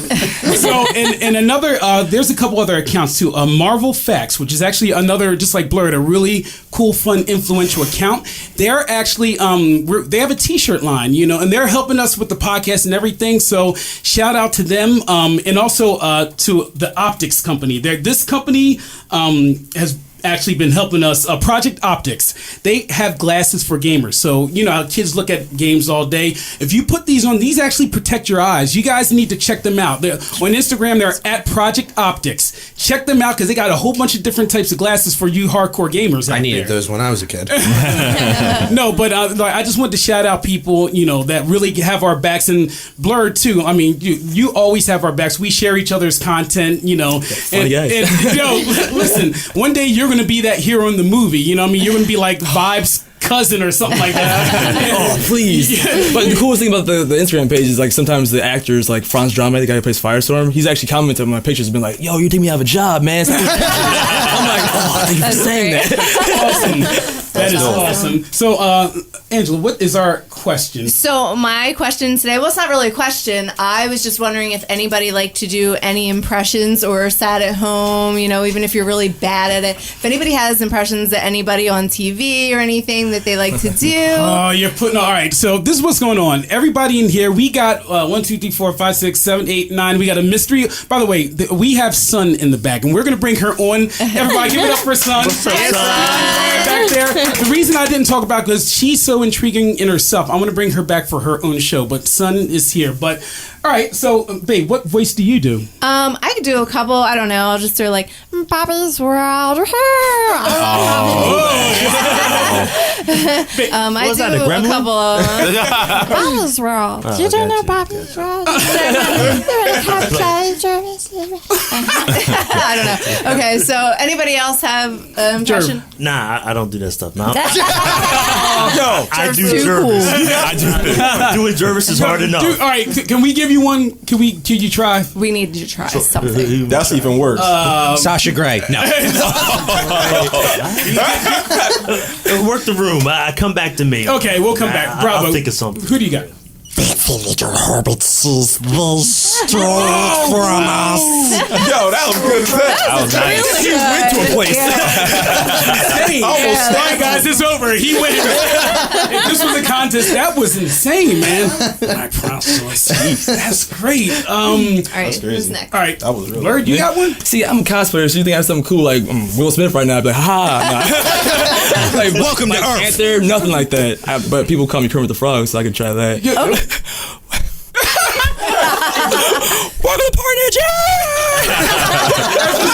So, and another, there's a couple other accounts too. Marvel Facts, which is actually another, just like Blerd, a really cool, fun, influential account. They're actually, they have a t-shirt line, and they're helping us with the podcast and everything. So shout out to them. And also to the Optics Company. This company has actually been helping us. Project Optics. They have glasses for gamers. So, you know how kids look at games all day. If you put these on, these actually protect your eyes. You guys need to check them out. They're, on Instagram, they're at Project Optics. Check them out because they got a whole bunch of different types of glasses for you hardcore gamers out I needed there. those when I was a kid. No, but I just wanted to shout out people, you know, that really have our backs, and Blerd too. I mean, you always have our backs. We share each other's content, you know. And yo, listen, one day you're going to be that hero in the movie. You know what I mean? You're going to be like Vibe's cousin or something like that. Oh, please. Yeah. But the coolest thing about the Instagram page is like sometimes the actors, like Franz Drama, the guy who plays Firestorm, he's actually commented on my pictures and been like, yo, you think me out of a job, man. I'm like, oh, thank you for saying that. Awesome. That is awesome. So, Angela, what is our question? So my question today, well, it's not really a question. I was just wondering if anybody liked to do any impressions or sat at home, you know, even if you're really bad at it. If anybody has impressions of anybody on TV or anything that they like to do. Oh, you're putting, all right. So this is what's going on. Everybody in here, we got 1, 2, 3, 4, 5, 6, 7, 8, 9. We got a mystery. By the way, we have Sun in the back, and we're going to bring her on. Everybody give it up for Sun. What's up, Sun? Back there. The reason I didn't talk about because she's so intriguing in herself. I'm going to bring her back for her own show, but Sun is here. But all right, so babe, what voice do you do? I could do a couple. I don't know. I'll just do like Bobby's World. I Was do that a gremlin? a couple of Bobby's World. You don't know Bobby's World? I don't know. Okay, so anybody else have impression? Nah, I don't do that stuff. No. No. I do Too Jervis. cool. I do. Doing Jervis is hard enough. Dude, all right, can we give you one? Can you try? We need to try something. That's even worse. Sasha Grey. No. Work the room. I come back to me. Okay, we'll come back. Bravo. I'll think of something. Who do you got? Little hobbits is the strong from us. Yo, that was good as hell. That was nice. He went to a place. Insane. All right, guys, it's over. He went. If this was a contest, that was insane, man. My process. That's great. All right, who's next? All right, That was really Blerd, you got one? See, I'm a cosplayer, so you think I have something cool like Will Smith right now? I'd be like, ha. Like, Welcome to like Earth. Panther, nothing like that. But people call me Kermit the Frog, so I could try that. Welcome to Partynerdz.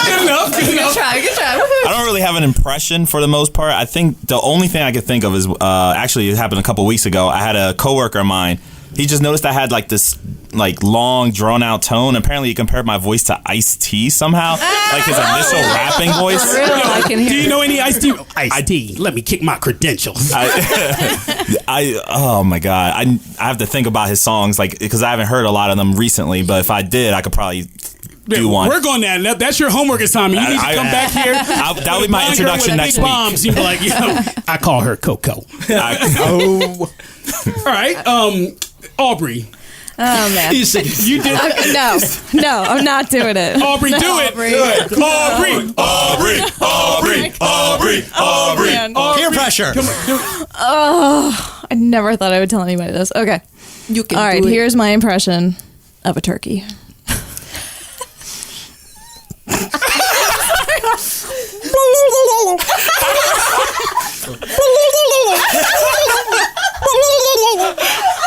Good enough. Good enough. Good try. I don't really have an impression for the most part. I think the only thing I could think of is actually it happened a couple weeks ago. I had a coworker of mine. He just noticed I had like this like long drawn out tone. Apparently he compared my voice to Ice-T somehow. Like his initial rapping voice. Real, I can hear Do you it. know any Ice-T? Ice-T, let me kick my credentials. Oh my god, I have to think about his songs like because I haven't heard a lot of them recently. But if I did, I could probably do one. We're going there. That's your homework assignment. You need to come back here. That'll be my Bind her introduction with next big week. bombs. You'd be like, you know, I call her Coco. Oh. All right, Aubrey. Oh man. You did. No, I'm not doing it. Aubrey, do it. Aubrey. Peer pressure. Come on, do it. Oh, I never thought I would tell anybody this. Okay. You can All right, do it. here's my impression of a turkey.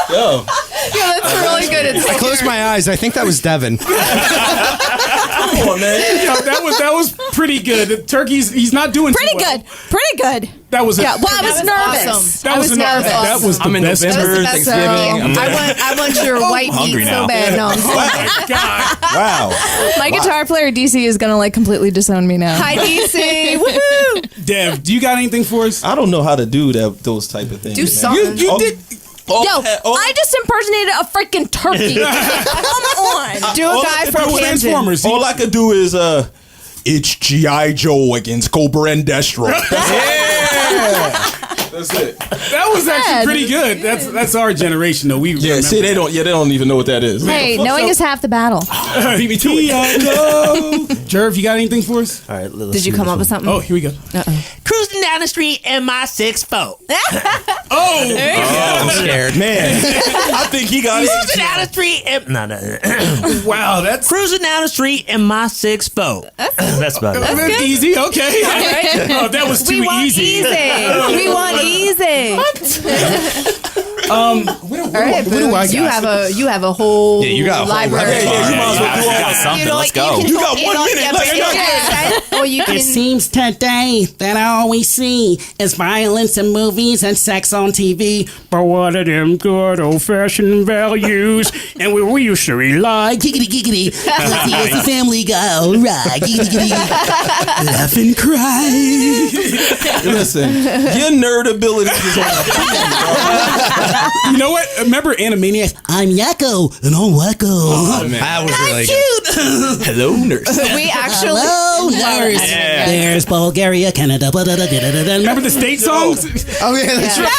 Yo. Yeah, that's really good. It's I closed my eyes. I think that was Devin. Come on, man. Yeah, that was pretty good. The turkey's he's not doing Pretty too well. good. Pretty good. That was Yeah, well, I was nervous. awesome. That was nervous. That was the I'm in best. November, That was the best. Thanksgiving. I want your white hungry meat now. so bad. No, I'm Oh my god! Wow. My guitar player DC is gonna like completely disown me now. Hi DC. Woohoo! Dev, do you got anything for us? I don't know how to do those type of things. Do man. something. You did. I just impersonated a freaking turkey. Come on. Do a guy from Camden. Transformers. All I could do is it's G.I. Joe against Cobra and Destro. That's it. That was actually pretty good. That's our generation though. We Yeah, see, they don't even know what that is. Hey, knowing is half the battle. beat me to it. Jerv, you got anything for us? All right, let's Did you see come this up with one. something? Oh, here we go. Crew cruising down the street in my 6'4". I'm scared. Man, I think he got Cruising down the street in, Wow, that's cruising down the street in my 6'4". That's about it. that's easy. Okay. Oh, that was too We want easy. We want easy. What do I got? You have a whole you got a whole library. you might as well do You all got that. something. Let's go. You got 1 minute. Let's go. Or you can. It seems today that all we see is violence in movies and sex on TV. But what are them good old-fashioned values? And we used to rely, giggity giggity, pussy is the family guy, all right, giggity giggity, laugh and cry. Listen, your nerd abilities is on the You know what? Remember Animaniacs? I'm Yakko, and I'm Wacko. Oh, man. That was really good. Hello, nurse. We actually. Hello, nurse. Yeah. There's Bulgaria, Canada, Remember the state songs? Oh yeah, that's right.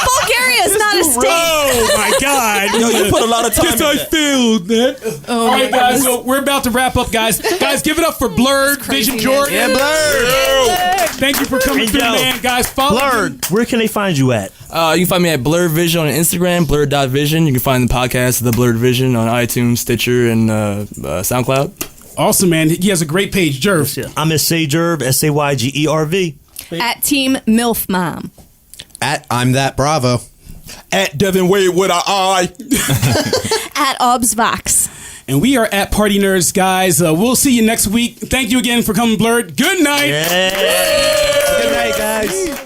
Bulgaria is not a state. Oh my God! Yo, you put a lot of time Guess in I that. failed that. All right, guys. So we're about to wrap up, guys. Guys, give it up for Blerd, Vision Jordan. Yeah, Blerd. Thank you for coming through, Yo, man. Guys, follow Blerd, where can they find you at? You can find me at Blerd Vision on Instagram, blerd.vision. You can find the podcast, The Blerd Vision, on iTunes, Stitcher, and SoundCloud. Awesome, man. He has a great page, Jerv. I'm at Saygerv, Saygerv. At Team MILF Mom. At I'm that Bravo. At Devin Wade with an eye. At Obsvox. And we are at Partynerdz, guys. We'll see you next week. Thank you again for coming, Blerd. Good night. Yeah. Good night, guys.